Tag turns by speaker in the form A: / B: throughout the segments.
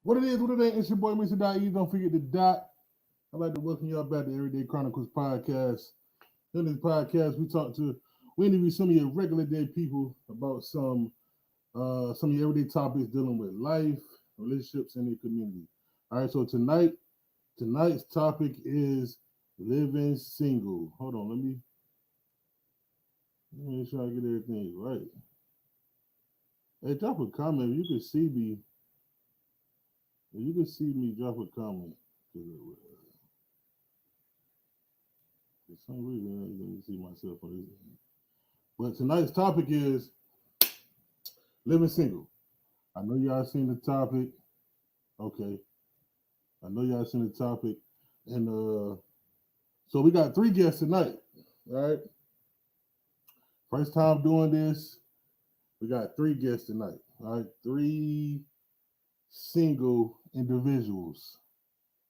A: What it is, what it ain't, it's your boy Mr. Dot E. Don't forget the dot. I'd like to welcome y'all back to Everyday Chronicles Podcast. In this podcast, we interview some of your regular day people about some of your everyday topics dealing with life, relationships, and the community. All right, so tonight's topic is living single. Hold on, let me make sure I get everything right. Hey, drop a comment. If you can see me, drop a comment. For some reason, let me see myself on this. But tonight's topic is living single. I know y'all seen the topic. Okay. I know y'all seen the topic. And so we got three guests tonight. All right. First time doing this. We got three guests tonight. All right. Three single individuals.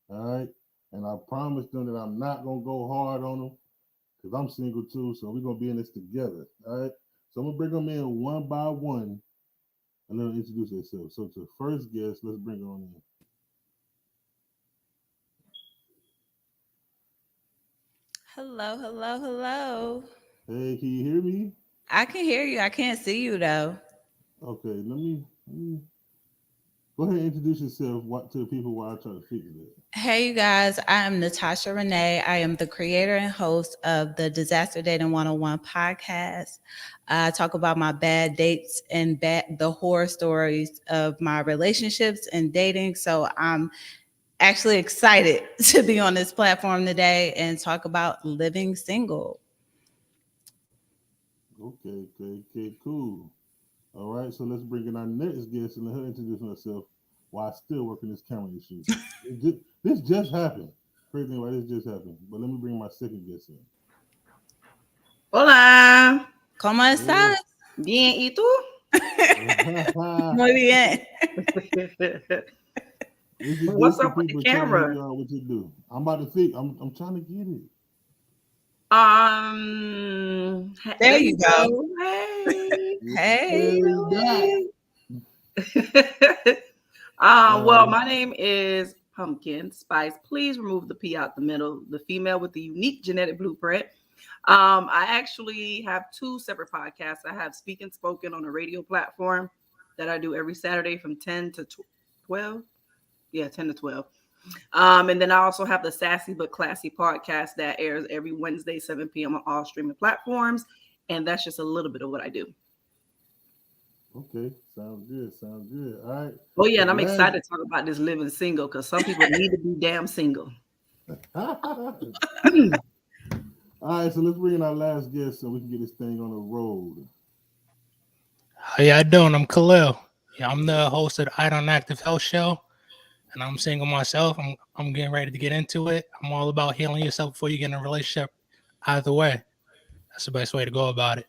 A: All right. And I promised them that I'm not gonna go hard on them because I'm single too. So we're gonna be in this together. All right. So I'm gonna bring them in one by one and let them introduce themselves. So to the first guest, let's bring her on in.
B: Hello, hello, hello.
A: Hey, can you hear me?
B: I can hear you. I can't see you though.
A: Okay, let me go ahead and introduce yourself to the people while I try to figure that.
B: Hey, you guys. I am Natasha Renee. I am the creator and host of the Disaster Dating 101 podcast. I talk about my bad dates and the horror stories of my relationships and dating. So I'm actually excited to be on this platform today and talk about living single.
A: Okay, cool. All right, so let's bring in our next guest and let her introduce herself while still working this camera issue. This just happened. Crazy thing, right? This just happened. But let me bring my second guest in.
C: Hola,
B: ¿Cómo estás?
C: bien, ¿y tú?
B: Muy bien.
C: What's
A: Introduce the
C: up with the
A: people, tell them who
C: camera?
A: you are, what you do. I'm about to think. I'm trying to get it.
B: There
C: There
B: you
C: you
B: go.
C: go. Hey.
B: Hey.
A: Hey, Doc.
C: Well,
A: Um,
C: my name is Pumpkin Spice. Please remove the P out the middle. The female with the unique genetic blueprint. I actually have two separate podcasts. I have Speak and Spoken on a radio platform that I do every Saturday from 10 to 12. Yeah, 10 to 12. And then I also have the Sassy but Classy podcast that airs every Wednesday, 7 p.m. on all streaming platforms. And that's just a little bit of what I do.
A: okay, sounds good. Sounds good. All right.
C: Oh, yeah.
A: So
C: And I'm
A: last.
C: excited to talk about this living single because some people need to be damn single.
A: All right, so let's bring in our last guest so we can get this thing on the road.
D: How y'all doing? I'm Khalil. Yeah, I'm the host of the I Don't Active Health Show, and I'm single myself. I'm getting ready to get into it. I'm all about healing yourself before you get in a relationship. Either way, that's the best way to go about it.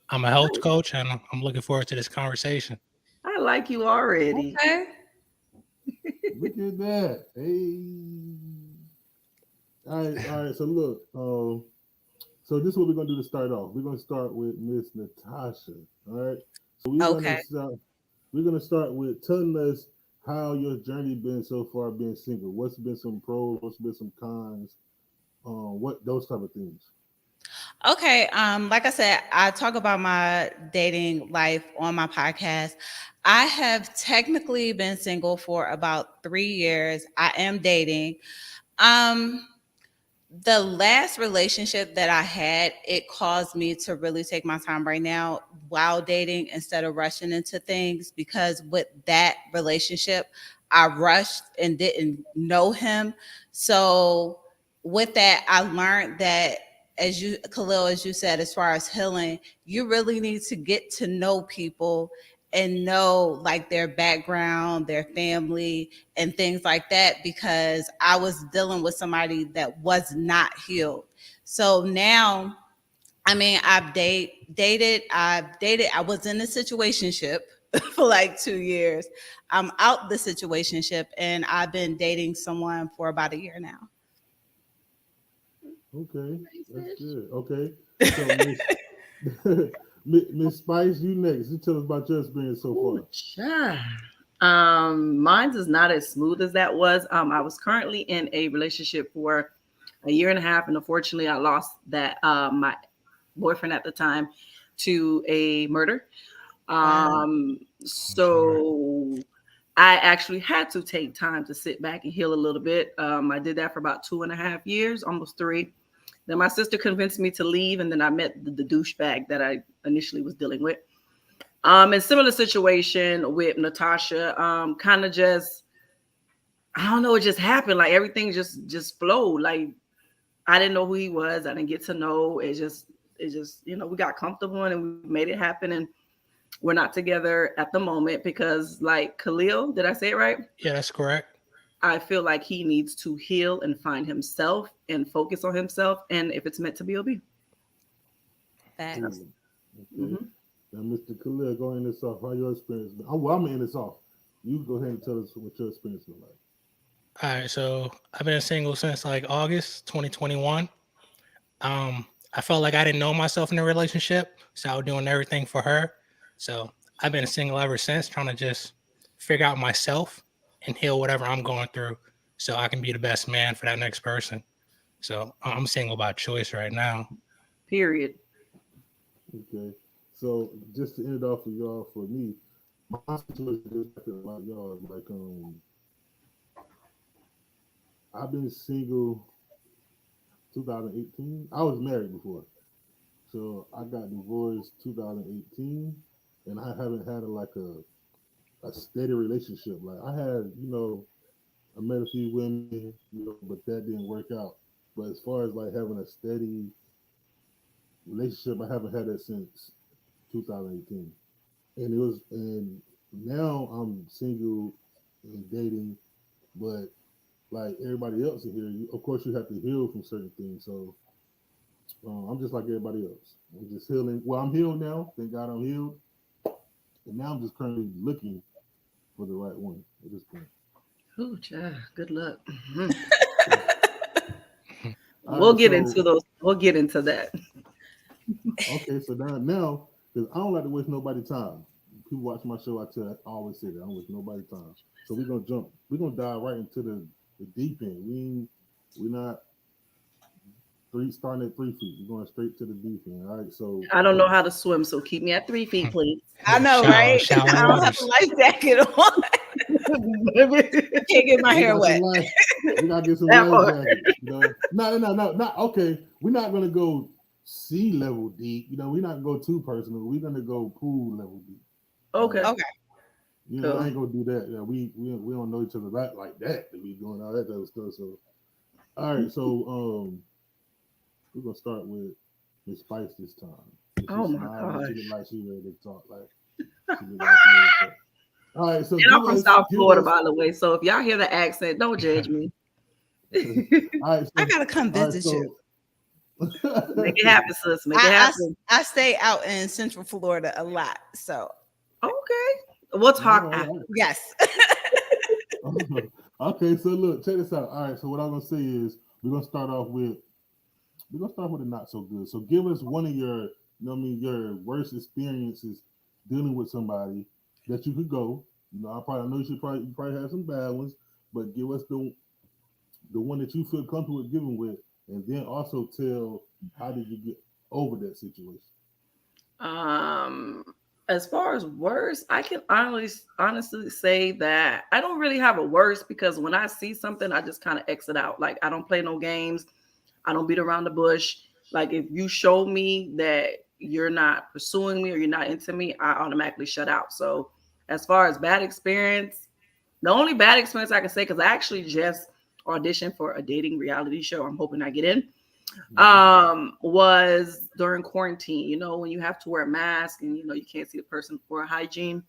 D: I'm a health coach, and I'm looking forward to this conversation.
C: I like you already.
B: Okay.
A: Look at that. Hey. All right. So look, so this is what we're gonna do to start off. We're gonna start with Miss Natasha. All right. So
B: Okay.
A: we're gonna start with telling us how your journey been so far being single. What's been some pros? What's been some cons? What those type of things.
B: Okay. Like I said, I talk about my dating life on my podcast. I have technically been single for about 3 years. I am dating. Um, the last relationship that I had, it caused me to really take my time right now while dating instead of rushing into things because with that relationship, I rushed and didn't know him. So with that, I learned that as you Khalil, as you said, as far as healing, you really need to get to know people and know like their background, their family, and things like that because I was dealing with somebody that was not healed. So now, I mean, I've dated. I was in a situationship for like 2 years. I'm out the situationship, and I've been dating someone for about a year now.
A: Okay, that's good. Okay, so Miss Miss Spice, you next. You tell us about your experience so
C: Oh,
A: far.
C: child. Mine's is not as smooth as that was. I was currently in a relationship for a year and a half, and unfortunately, I lost that my boyfriend at the time to a murder. So I actually had to take time to sit back and heal a little bit. I did that for about 2.5 years, almost 3. Then my sister convinced me to leave, and then I met the douchebag that I initially was dealing with. And similar situation with Natasha, kind of just, I don't know, it just happened. Like everything just flowed. Like I didn't know who he was. I didn't get to know. It just, we got comfortable and we made it happen. And we're not together at the moment because, like Khalil, did I say it right?
D: Yeah, that's correct.
C: I feel like he needs to heal and find himself and focus on himself. And if it's meant to be, it'll be.
B: Facts.
A: Okay.
C: Mhm.
A: Now, Mr. Khalil, go in this off. How your experience been? I'm gonna end this off. You go ahead and tell us what your experience been like.
D: All right, so I've been single since like August 2021. I felt like I didn't know myself in a relationship, so I was doing everything for her. So I've been single ever since, trying to just figure out myself and heal whatever I'm going through, so I can be the best man for that next person. So I'm single by choice right now.
C: Period.
A: Okay. So just to end it off for y'all, for me, my situation is like y'all. Like I've been single 2018. I was married before, so I got divorced 2018, and I haven't had a steady relationship. Like I had, I met a few women, but that didn't work out. But as far as like having a steady relationship, I haven't had that since 2018. And now I'm single and dating, but like everybody else in here, of course you have to heal from certain things. So I'm just like everybody else. I'm just healing. Well, I'm healed now. Thank God I'm healed. And now I'm just currently looking for the right one at this point.
C: Ooh, child, good luck.
A: All
C: We'll
A: right,
C: get
A: so
C: into those. We'll get into that.
A: okay, so now because I don't like to waste nobody's time. People watch my show, I always say that I don't waste nobody's time. So we're gonna dive right into the deep end. We're not starting at 3 feet. We're going straight to the deep end. All right, so
C: I don't know how to swim, so keep me at 3 feet, please.
B: I know,
D: Shallow,
B: right?
D: shallow
B: I don't have
D: waters.
B: a life jacket on. Can't get my
A: we
B: hair
A: got
B: wet.
A: we gotta get some
C: That
A: life
C: part.
A: jackets. No, not okay. We're not gonna go sea level deep. We're not gonna go too personal. We're gonna go pool level deep.
C: Okay.
B: Okay.
C: Cool.
A: I ain't gonna do that. Yeah, we don't know each other like that to be doing all that type of stuff. So, all right. So, we're gonna start with Miss Spice this time.
C: Oh
A: She's
C: my
A: smiling. She
C: gosh.
A: look like she ready to talk. Like she look like she ready to talk. All right. So,
C: And I'm from South Florida, by the way. So if y'all hear the accent, don't judge me.
A: All right. So,
B: I gotta come
A: all right.
B: visit you.
C: Make it happen, sis. Make it happen.
B: I stay out in Central Florida a lot, so
C: Okay. We'll talk after.
B: yes.
A: Okay, so look, check this out. All right, so what I'm gonna say is we're gonna start off with the not so good. So give us one of your, your worst experiences dealing with somebody that you could go. I know you probably have some bad ones, but give us the one that you feel comfortable with giving with, and then also tell how did you get over that situation.
C: As far as worst, I can honestly say that I don't really have a worst because when I see something, I just kind of exit out. Like I don't play no games. I don't beat around the bush. Like if you show me that you're not pursuing me or you're not into me, I automatically shut out. So as far as bad experience, the only bad experience I can say, because I actually just auditioned for a dating reality show. I'm hoping I get in. Was during quarantine, when you have to wear a mask and you can't see the person for hygiene.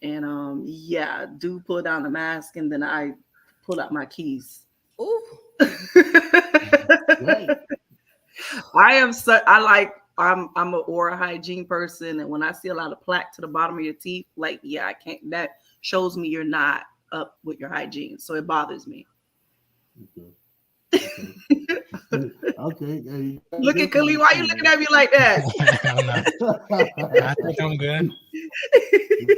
C: And do pull down the mask and then I pull out my keys.
B: Ooh.
A: Right.
C: I'm an oral hygiene person, and when I see a lot of plaque to the bottom of your teeth, I can't. That shows me you're not up with your hygiene, so it bothers me.
A: Okay. Okay. Hey,
C: Look at Khalid. Why you looking at me like that?
D: I'm not, I think I'm good.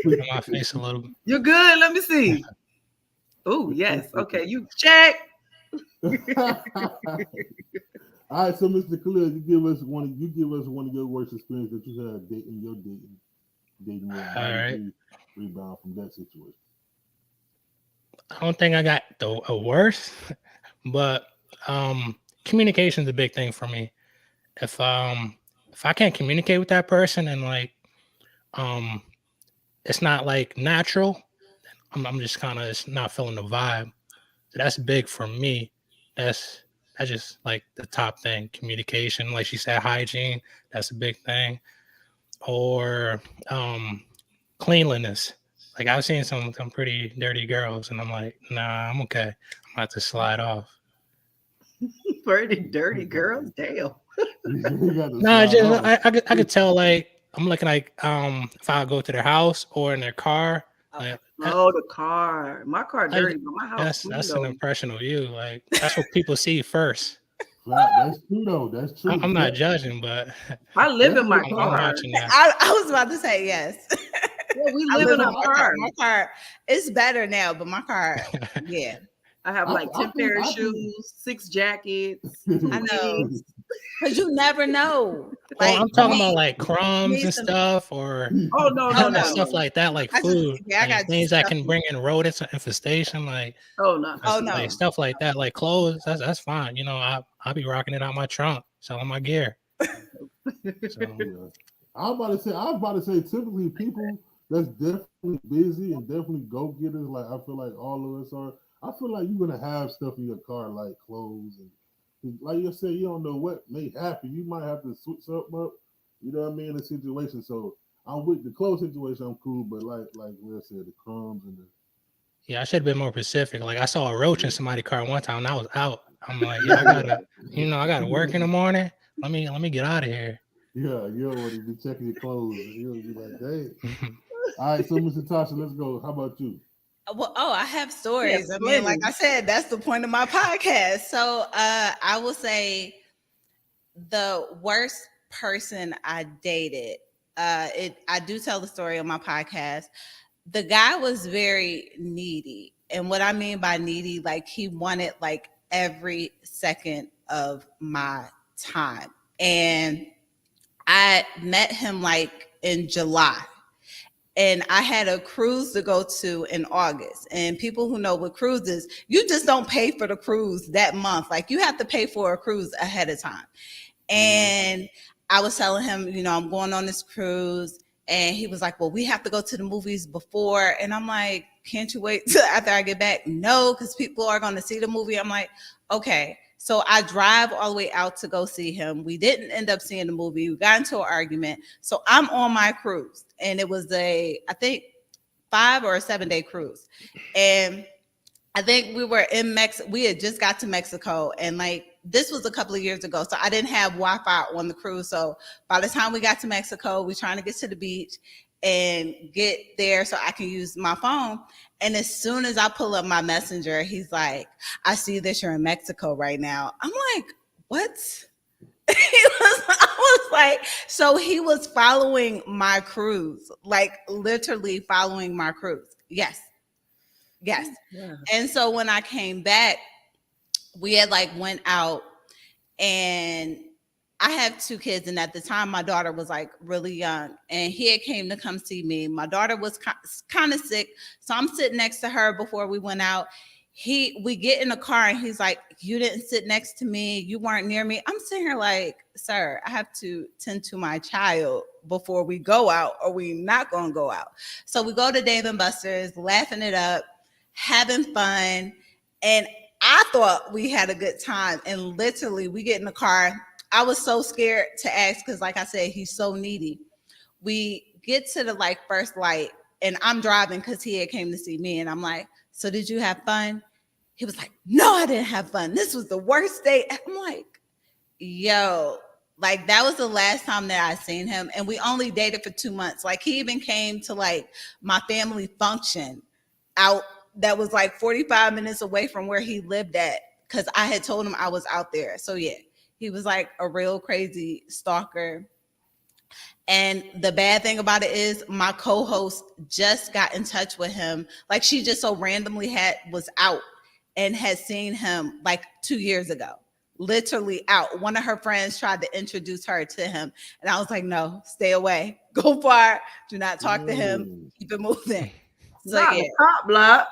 D: Put my face a little.
C: You good? Let me see. Oh, yes. Okay, you check.
A: All right, so Mr. Khalil, you give us one of your worst experiences that you had dating world. How
D: All
A: did
D: right.
A: you rebound from that situation?
D: I don't think I got a worse, but communication is a big thing for me. If I can't communicate with that person and like it's not like natural, I'm just kind of not feeling the vibe. So that's big for me. That's just like the top thing. Communication, like she said, hygiene. That's a big thing. Or cleanliness. Like I've seen some pretty dirty girls, and I'm like, nah, I'm okay. I'm about to slide off.
C: Pretty dirty girls. Damn.
D: No, just I could tell like I'm looking like if I go to their house or in their car. Like,
C: Oh, the car. My car dirty, but my house.
D: that's an impression of you. Like that's what people see first.
A: That's true though. That's true.
D: I'm not judging, but
C: I live in my
D: I'm
C: car.
D: watching that.
B: I was about to say yes.
C: Yeah, we
B: I
C: live in a
B: my
C: car.
B: My car is better now, but my car, yeah.
C: I have like 10 pair of shoes, 6 jackets.
B: I know. Because you never know.
D: Like, I'm talking about like crumbs and stuff, or
C: no.
D: stuff like that, like food, like things that can bring in rodents or infestation, like like stuff like that, like clothes. That's fine. You know, I'll be rocking it out my trunk, selling my gear.
A: So, I was about to say, typically people that's definitely busy and definitely go getters. Like I feel like all of us are. I feel like you're gonna have stuff in your car like clothes and like you said, you don't know what may happen. You might have to switch something up. You know what I mean? In a situation. So I'm with the clothes situation. I'm cool, but like Will said, the crumbs and the.
D: Yeah, I should have been more specific. Like I saw a roach in somebody's car one time, and I was out. I'm like, yeah, I gotta work in the morning. Let me get out of here.
A: Yeah, you don't want to be checking your clothes. You'll be like, hey. All right, so Mr. Tasha, let's go. How about you?
B: Well, I have stories. I mean, like I said, that's the point of my podcast. So I will say the worst person I dated. I do tell the story on my podcast. The guy was very needy. And what I mean by needy, like he wanted like every second of my time. And I met him like in July. And I had a cruise to go to in August. And people who know what cruise is, you just don't pay for the cruise that month. Like you have to pay for a cruise ahead of time. And I was telling him, you know, I'm going on this cruise. And he was like, well, we have to go to the movies before. And I'm like, can't you wait till after I get back? No, because people are going to see the movie. I'm like, okay. So I drive all the way out to go see him. We didn't end up seeing the movie. We got into an argument. So I'm on my cruise. And it was I think 5 or 7 day cruise. And I think we were in Mexico. We had just got to Mexico. And like, this was a couple of years ago. So I didn't have Wi-Fi on the cruise. So by the time we got to Mexico, we're trying to get to the beach and get there so I can use my phone. And as soon as I pull up my messenger, he's like, I see that you're in Mexico right now. I'm like, what? I was like, so he was following my cruise, like literally following my cruise. Yes. Yeah. And so when I came back, we had like went out, and I have 2 kids, and at the time my daughter was like really young, and he had came to come see me. My daughter was kind of sick, so I'm sitting next to her before we went out. We get in the car, and he's like, you didn't sit next to me, you weren't near me. I'm sitting here like, sir, I have to tend to my child before we go out, or we not gonna go out. So we go to Dave and Buster's, laughing it up, having fun, and I thought we had a good time. And literally we get in the car. I was so scared to ask because, like I said, he's so needy. We get to the like first light, and I'm driving because he had came to see me. And I'm like, so did you have fun? He was like, no, I didn't have fun. This was the worst day. I'm like, yo, like that was the last time that I seen him. And we only dated for 2 months. Like he even came to like my family function out that was like 45 minutes away from where he lived at. because I had told him I was out there. So yeah, he was like a real crazy stalker. And the bad thing about it is my co-host just got in touch with him. Like she just so randomly was out and had seen him like 2 years ago. Literally out. One of her friends tried to introduce her to him. And I was like, no, stay away. Go far. Do not talk to him. Keep it moving. So
C: Not
B: yeah.
C: the top block.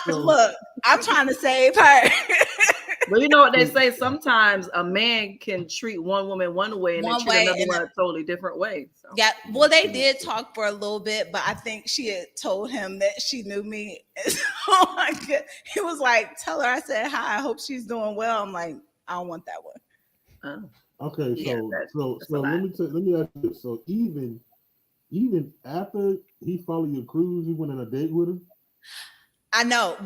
B: Look, I'm trying to save her.
C: But you know what they say? Sometimes a man can treat one woman one way and then treat another one a totally different way. So.
B: Yeah, well, they did talk for a little bit, but I think she had told him that she knew me. Oh my God. He was like, tell her I said hi. I hope she's doing well. I'm like, I don't want that one.
A: Okay, so let me ask you this. So even after he followed your cruise, you went on a date with him?
B: I know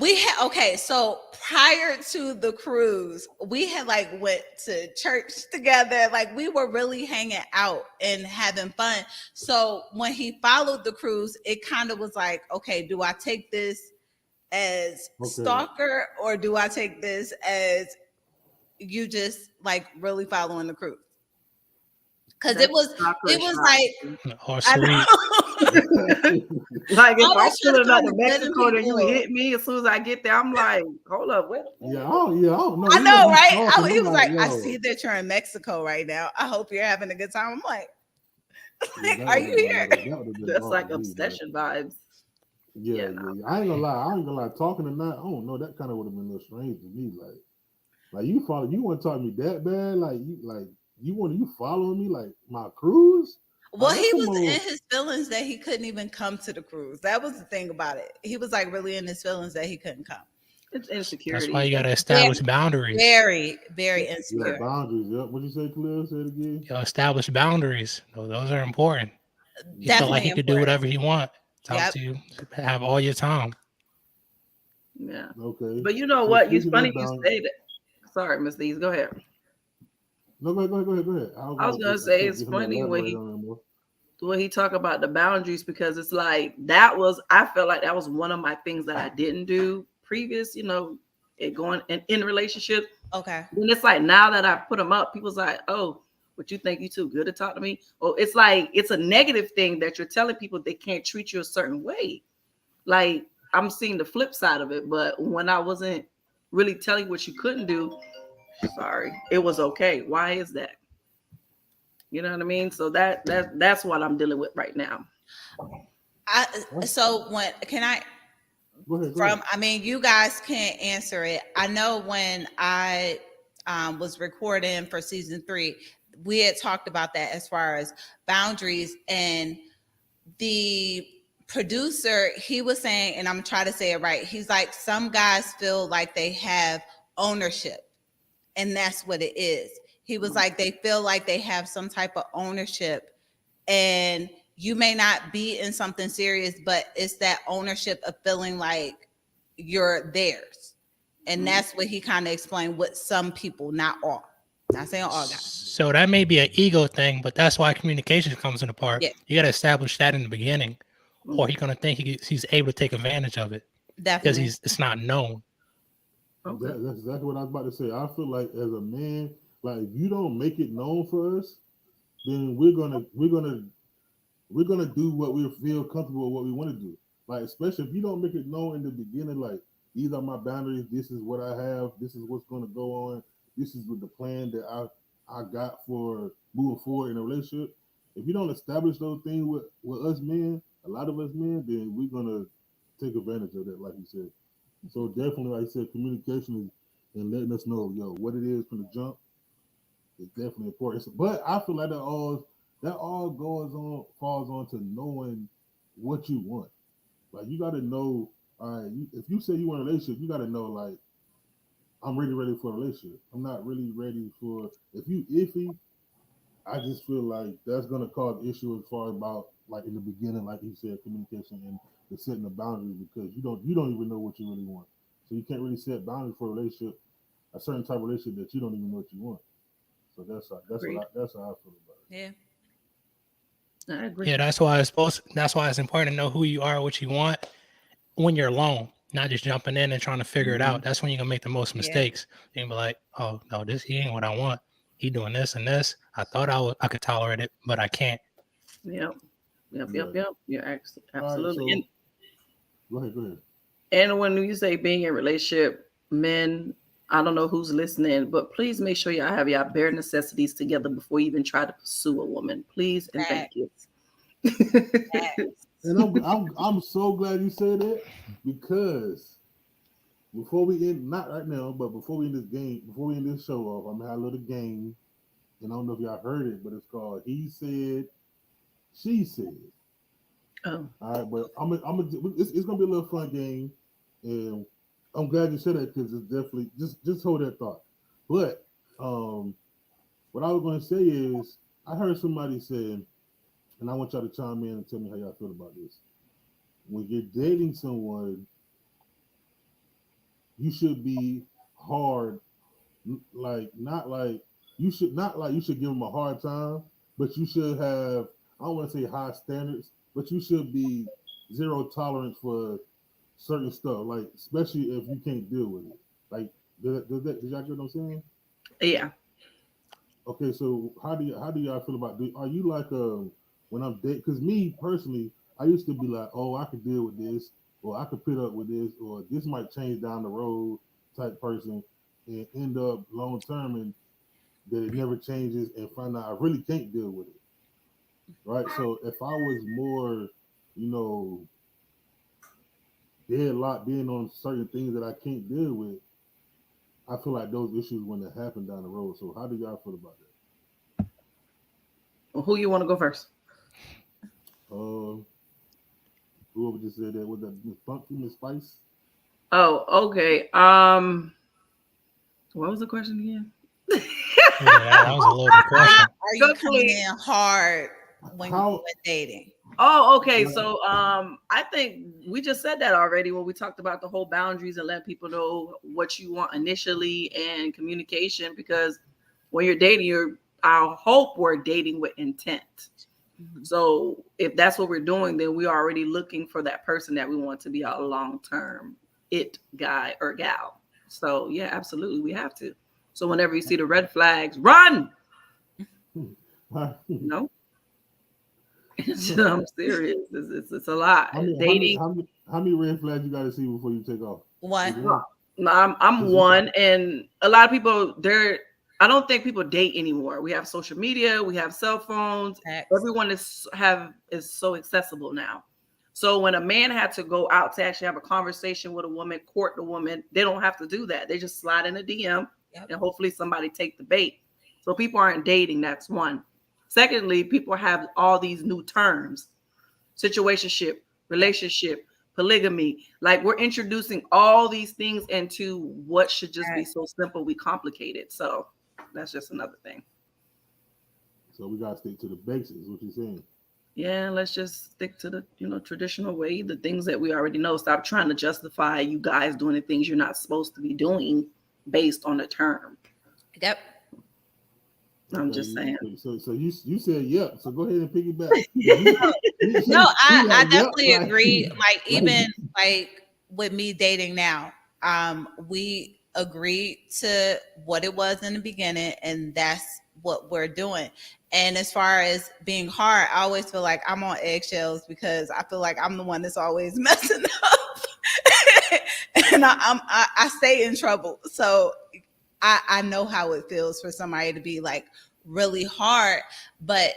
B: so prior to the cruise, we had like went to church together. Like we were really hanging out and having fun. So when he followed the cruise, it kind of was like, okay, do I take this as stalker or do I take this as you just like really following the cruise? Because it was like,
D: or sweet.
C: Like if I'm pulling up to Mexico, then you hit me as soon as I get there. I'm like, hold up, wait.
A: I don't know.
B: I know, right? He was like, I see that you're in Mexico right now. I hope you're having a good time. I'm like, are you here?
C: That's like obsession vibes.
A: Yeah. I ain't gonna lie. Talking tonight, I don't know. That kind of would have been a little strange to me. Like you want to talk to me that bad? You following me like my cruise?
B: Well, he was in his feelings that he couldn't even come to the cruise. That was the thing about it. He was like really in his feelings that he couldn't come.
C: It's insecurity.
D: That's why you got to establish boundaries.
B: Very, very insecure.
A: Yeah, boundaries. Yep. What you say, Khalil? Say it again.
D: Establish boundaries. Those are important. He
B: Definitely
D: felt like he could do whatever he want. Talk to you, have all your time.
C: Yeah.
A: Okay.
C: But you know what? It's funny you say that. Sorry, Miss Dees. Go ahead.
A: No, go ahead.
C: I was gonna say it's funny when he talk about the boundaries because it's like I felt like that was one of my things that I didn't do previous, it going in relationship.
B: Okay.
C: And it's like now that I put them up, people's like, oh, what you think you too good to talk to me? Or it's like it's a negative thing that you're telling people they can't treat you a certain way. Like I'm seeing the flip side of it, but when I wasn't really telling you what you couldn't do. Sorry, it was okay. Why is that? You know what I mean? So that's what I'm dealing with right now.
A: Go ahead.
B: I mean, you guys can't answer it. I know when I was recording for season 3, we had talked about that as far as boundaries, and the producer, he was saying, and I'm trying to say it right. He's like, some guys feel like they have ownership. And that's what it is. He was like, they feel like they have some type of ownership and you may not be in something serious, but it's that ownership of feeling like you're theirs. And that's what he kind of explained with some people, not all. Not saying all guys.
D: So that may be an ego thing, but that's why communication comes into part.
B: Yeah.
D: You got to establish that in the beginning, or he's going to think he's able to take advantage of it.
B: Definitely.
D: Because it's not known.
A: Okay. That's exactly what I was about to say. I feel like as a man, like if you don't make it known for us, then we're gonna do what we feel comfortable with, what we want to do. Like especially if you don't make it known in the beginning, like these are my boundaries, this is what I have, this is what's gonna go on, this is what the plan that I got for moving forward in a relationship. If you don't establish those things with us men, a lot of us men, then we're gonna take advantage of that, like you said. So definitely, like I said, communication and letting us know, what it is from the jump is definitely important. But I feel like that all falls on to knowing what you want. Like you got to know. All right, if you say you want a relationship, you got to know like I'm really ready for a relationship. I'm not really ready for. If you iffy, I just feel like that's gonna cause issue as far about like in the beginning, like you said, communication and the setting the boundaries because you don't even know what you really want. So you can't really set boundaries for a relationship, a certain type of relationship that you don't even know what you want. So that's how I feel about it.
B: Yeah.
C: I agree.
D: Yeah, that's why it's important to know who you are, what you want when you're alone. not just jumping in and trying to figure it out. That's when you're gonna make the most
B: Yeah.
D: mistakes. You're gonna be like, oh no, he ain't what I want. He doing this and this. I thought I could tolerate it, but I can't.
C: Yep.
A: Right.
C: You're
A: All right,
C: absolutely.
A: so go ahead.
C: And when you say being in a relationship, men, I don't know who's listening, but please make sure y'all have y'all bare necessities together before you even try to pursue a woman. Please and thank you.
A: And I'm so glad you said that, because before we end, not right now, but before we end this show off, I'm gonna have a little game, and I don't know if y'all heard it, but it's called He Said, She Said.
C: Oh.
A: All right, but it's gonna be a little fun game, and I'm glad you said that, because it's definitely just hold that thought. But what I was gonna say is, I heard somebody say, and I want y'all to chime in and tell me how y'all feel about this. When you're dating someone, you should be hard, you should give them a hard time, but you should have, I don't want to say high standards, but you should be zero tolerance for certain stuff, like especially if you can't deal with it. Like, did y'all get what I'm saying?
C: Yeah.
A: Okay, so how do y'all feel about? Are you like when I'm dating? Because me personally, I used to be like, oh, I could deal with this, or I could put up with this, or this might change down the road type person, and end up long term and that it never changes, and find out I really can't deal with it. Right. So if I was more, dead locked in on certain things that I can't deal with, I feel like those issues wouldn't happen down the road. So how do y'all feel about that?
C: Well, who you want to go first?
A: Whoever just said that, was that Miss Funky, Miss Spice?
C: Oh, okay. What was the question again?
D: Yeah, that was a loaded question.
B: Are you coming in hard when you're dating?
C: Oh, okay. So I think we just said that already when we talked about the whole boundaries and letting people know what you want initially and communication, because when you're dating, I hope we're dating with intent. Mm-hmm. So if that's what we're doing, then we're already looking for that person that we want to be our long-term guy or gal. So yeah, absolutely, we have to. So whenever you see the red flags, run. No. I'm serious. It's a lot. Dating.
A: How many red flags you got to see before you take off?
B: One.
C: I'm one, and a lot of people I don't think people date anymore. We have social media, we have cell phones. Everyone is so accessible now. So when a man had to go out to actually have a conversation with a woman, court the woman, they don't have to do that. They just slide in a DM, and hopefully somebody take the bait. So people aren't dating. That's one. Secondly, people have all these new terms: situationship, relationship, polygamy. Like, we're introducing all these things into what should just be so simple. We complicate it. So that's just another thing.
A: So we gotta stick to the basics. What you saying?
C: Yeah, let's just stick to the traditional way, the things that we already know. Stop trying to justify you guys doing the things you're not supposed to be doing based on a term.
B: Yep.
C: I'm just saying.
A: So you said yep. So go ahead and piggyback.
B: No, I definitely agree. Like, even like with me dating now, we agreed to what it was in the beginning, and that's what we're doing. And as far as being hard, I always feel like I'm on eggshells, because I feel like I'm the one that's always messing up, and I stay in trouble. So I know how it feels for somebody to be like really hard. But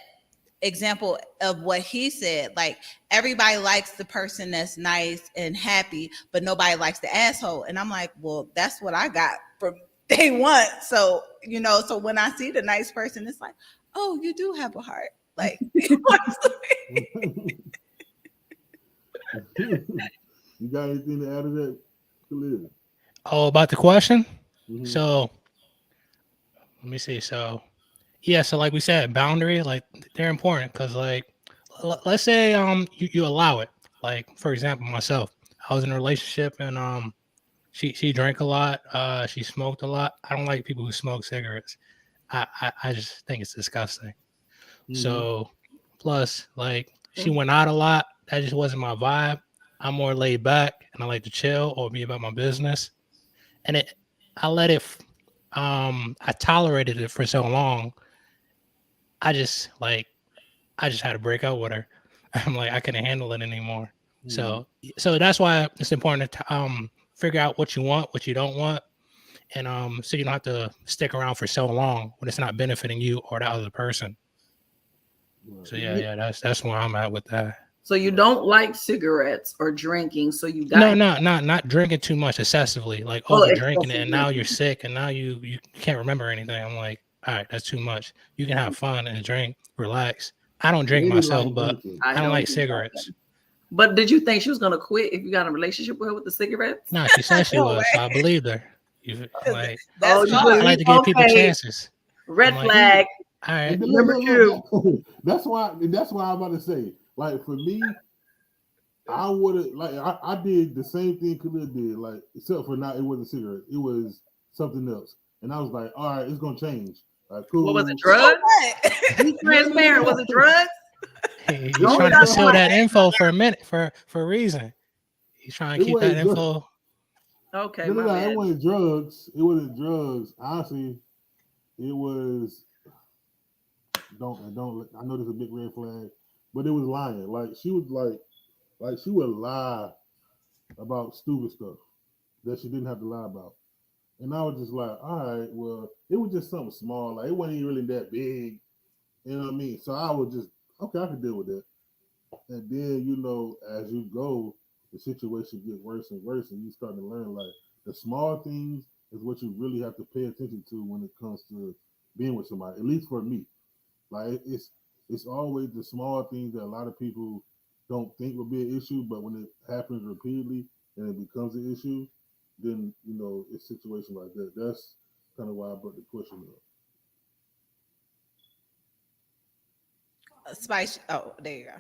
B: example of what he said, like, everybody likes the person that's nice and happy, but nobody likes the asshole. And I'm like, well, that's what I got from day one. So, so when I see the nice person, it's like, oh, you do have a heart. Like,
A: you got anything to add to that, Khalil?
D: Oh, about the question?
A: Mm-hmm.
D: So let me see. So yeah, so like we said, boundary, like, they're important, because, like, let's say you allow it. Like, for example, myself, I was in a relationship, and she drank a lot, she smoked a lot. I don't like people who smoke cigarettes. I just think it's disgusting. Mm-hmm. So plus, like, she went out a lot. That just wasn't my vibe. I'm more laid back and I like to chill or be about my business. And I let it, I tolerated it for so long. I just had to break up with her. I'm like, I couldn't handle it anymore.
A: Mhm.
D: So that's why it's important to figure out what you want, what you don't want, and so you don't have to stick around for so long when it's not benefiting you or the other person.
A: Right.
D: So yeah, that's where I'm at with that.
C: So you don't like cigarettes or drinking, so you
D: No,
C: got
D: not drinking too much excessively, like
C: oh,
D: over drinking it,
C: excessive
D: and now you're
C: drinking.
D: sick, and now you can't remember anything. I'm like, all right, that's too much. You can have fun and drink, relax. I don't drink
A: Really
D: myself,
A: like
D: but
A: drinking.
C: I
D: I don't
C: don't
D: like
C: do
D: cigarettes.
C: that. But did you think she was gonna quit if you got in a relationship with her with the cigarettes?
D: No, she said she
B: No
D: was, so I
B: way.
D: believed her. You,
B: 'Cause
D: like,
C: Oh,
B: that's
C: you
B: hard.
D: I like
C: believe?
D: to give people
C: Okay,
D: chances. I'm
C: red
D: like,
C: flag.
D: all right,
A: And then
C: Number two.
A: that's why I'm about to say. Like for me, I would have like I did the same thing Khalil did, like except for not it wasn't cigarette, it was something else. And I was like, all right, it's gonna change. All right,
C: What was it?
A: cool.
B: So
C: Drugs?
B: what?
C: Be
A: No, no, no,
C: transparent. Was it
A: no.
C: drugs?
D: he's
C: Don't
D: trying to
C: stop
D: conceal
C: playing.
D: that info for a minute for a reason. He's trying
A: It
D: to keep that
A: wasn't drugs.
D: info.
C: Okay,
A: No, no,
C: my
A: no, it
C: bad.
A: wasn't drugs. It wasn't drugs. Honestly, it was don't I know this is a big red flag, but it was lying. Like she was like she would lie about stupid stuff that she didn't have to lie about. And I was just like, all right, well, it was just something small. Like it wasn't even really that big. You know what I mean? So I was just, okay, I can deal with that. And then, as you go, the situation get worse and worse, and you start to learn like the small things is what you really have to pay attention to when it comes to being with somebody. At least for me, like it's always the small things that a lot of people don't think will be an issue, but when it happens repeatedly and it becomes an issue, then it's situations like that. That's kind of why I brought the question up.
B: Spice. Oh, there you go.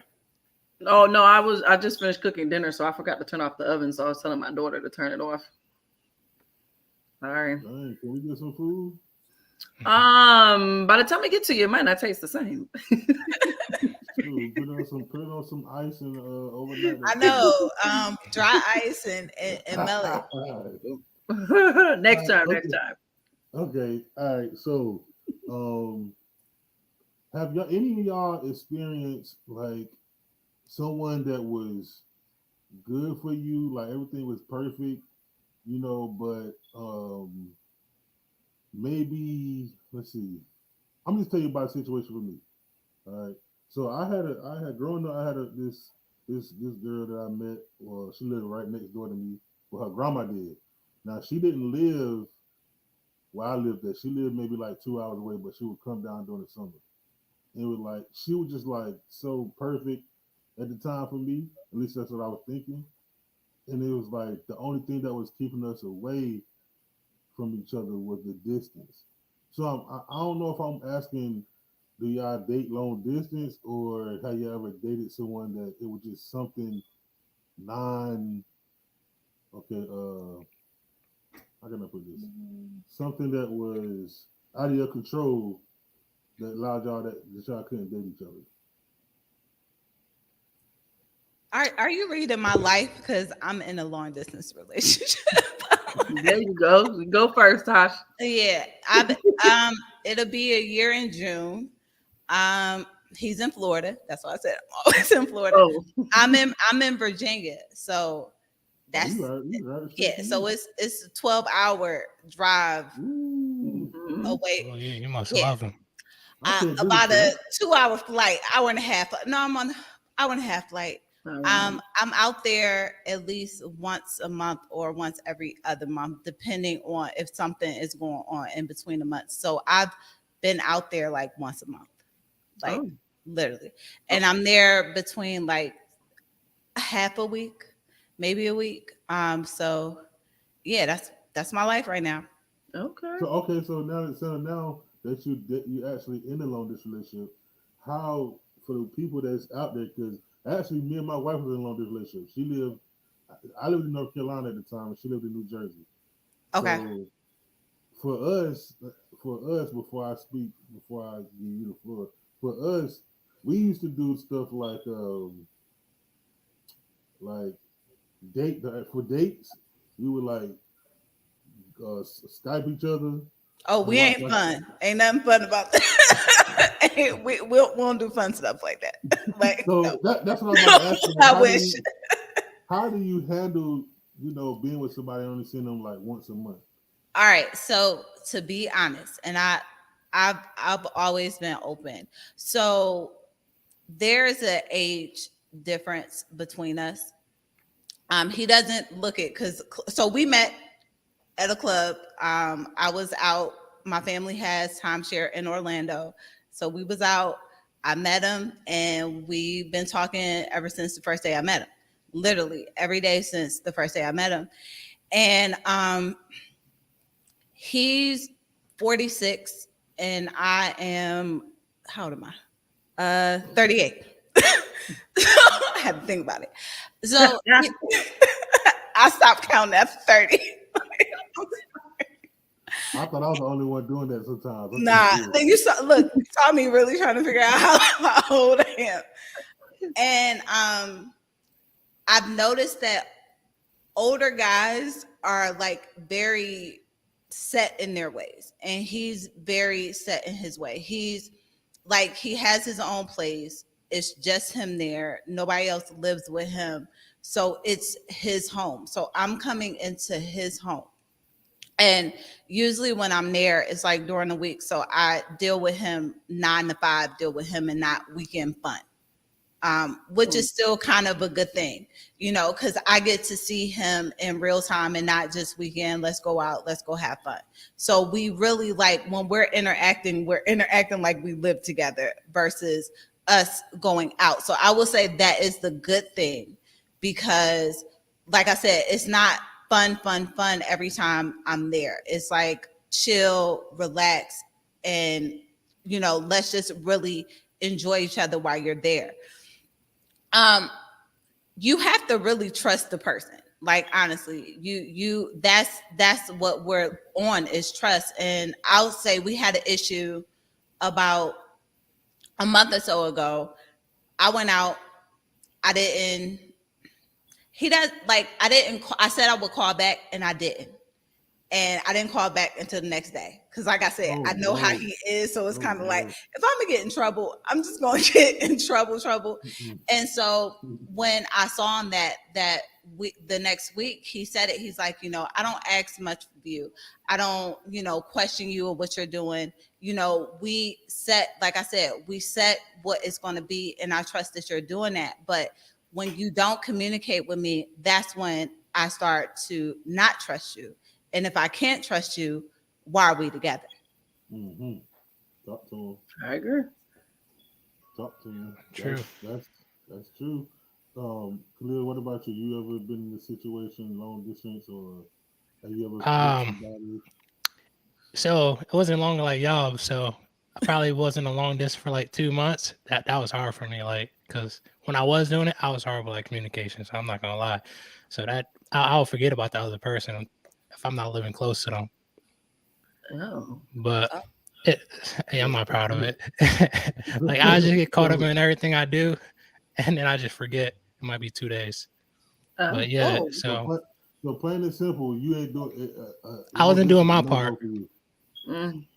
C: Oh no, I just finished cooking dinner, so I forgot to turn off the oven. So I was telling my daughter to turn it off. Sorry.
A: Dang, can we get some food?
C: By the time I get to you, it might not taste the same.
A: Shoot, put on some ice and overnight
B: I
A: that thing.
B: know. Dry ice and melt it.
C: Next time, next
A: Okay.
C: time.
A: Okay. All right. So, um, have y'all any of y'all experienced like someone that was good for you, like everything was perfect, but maybe let's see. I'm just tell you about a situation for me. All right. So I had growing up, I had this girl that I met. Well, she lived right next door to me. Well, her grandma did. Now she didn't live where I lived at. She lived maybe like 2 hours away, but she would come down during the summer. And it was like she was just like so perfect at the time for me. At least that's what I was thinking. And it was like the only thing that was keeping us away from each other was the distance. So I don't know if I'm asking, do y'all date long distance, or have you ever dated someone that it was just something non okay, how can I put this? Something that was out of your control that allowed that y'all couldn't date each other.
B: Are you reading my life? Because I'm in a long distance relationship.
C: There you go. Go first, Tosh.
B: Yeah, it'll be a year in June. Um, he's in Florida. That's why I said I'm always in Florida.
C: Oh,
B: I'm in Virginia, so
A: Oh,
B: that's
A: you right the street
B: yeah.
A: from
B: So
A: me.
B: it's a 12-hour drive
A: Ooh,
C: mhm.
B: away.
D: Oh, you must
B: Yeah,
D: love him.
A: I can't do
B: about
A: that.
B: a 2-hour flight, hour and a half. No, I'm on hour and a half flight.
C: All right.
B: I'm out there at least once a month or once every other month, depending on if something is going on in between the months. So I've been out there like once a month, like
C: Oh,
B: literally, and I'm there between like half a week, maybe a week. So yeah, that's my life right now.
C: okay.
A: So now that you actually in a long distance relationship, how for the people that's out there? Because actually, me and my wife was in a long distance relationship. I lived in North Carolina at the time, and she lived in New Jersey.
B: Okay.
A: So for us, before I give you the floor, for us, we used to do stuff like for dates, we would like Skype each other.
B: Oh,
A: and
B: we
A: watch
B: ain't fun. Ain't nothing fun about that. We won't do fun stuff like that. Like,
A: So that's what I was about to ask you.
B: I wish.
A: How do you handle, being with somebody and only seeing them like once a month?
B: All right. So to be honest, and I've always been open. So there's an age difference between us. He doesn't look it because so we met at a club. I was out. My family has timeshare in Orlando, so we was out. I met him, and we've been talking ever since the first day I met him. Literally every day since the first day I met him, and he's 46, and I am how old am I? 38. I had to think about it. So I stopped counting at 30.
A: I thought I was the only one doing that sometimes.
B: Nah, you saw me really trying to figure out how old I am. And I've noticed that older guys are like very set in their ways, and he's very set in his way. He's like, he has his own place. It's just him there. Nobody else lives with him. So it's his home. So I'm coming into his home. And usually when I'm there, it's like during the week. So I deal with him 9 to 5, deal with him and not weekend fun. Which is still kind of a good thing, because I get to see him in real time and not just weekend. Let's go out, let's go have fun. So we really like when we're interacting like we live together versus us going out. So I will say that is the good thing, because like I said, it's not fun every time I'm there. It's like chill, relax, and let's just really enjoy each other while you're there. You have to really trust the person. Like, honestly, that's what we're on, is trust. And I'll say we had an issue about a month or so ago. I went out. I didn't. I said I would call back, and I didn't. And I didn't call back until the next day. Because like I said, I know how he is. So it's kind of like, if I'm going to get in trouble, I'm just going to get in trouble. And so when I saw him the next week, he said it. He's like, I don't ask much of you. I don't, question you or what you're doing. We set, like I said, we set what it's going to be. And I trust that you're doing that. But when you don't communicate with me, that's when I start to not trust you. And if I can't trust you, why are we together?
A: Mm-hmm. Talk to him.
C: I agree.
A: Talk to him.
D: True.
A: That's true. Khalil, what about you? You ever been in a situation long distance, or have you ever met somebody?
D: So it wasn't long like y'all. So I probably wasn't a long distance for like 2 months. That was hard for me, like, because when I was doing it, I was horrible at communication. So I'm not gonna lie. So that I'll forget about the other person if I'm not living close to them.
C: Oh.
D: But I'm not proud of it. Like, I just get caught up in everything I do, and then I just forget. It might be 2 days. But yeah, so
A: plain and simple, you ain't doing it.
D: I wasn't doing my part.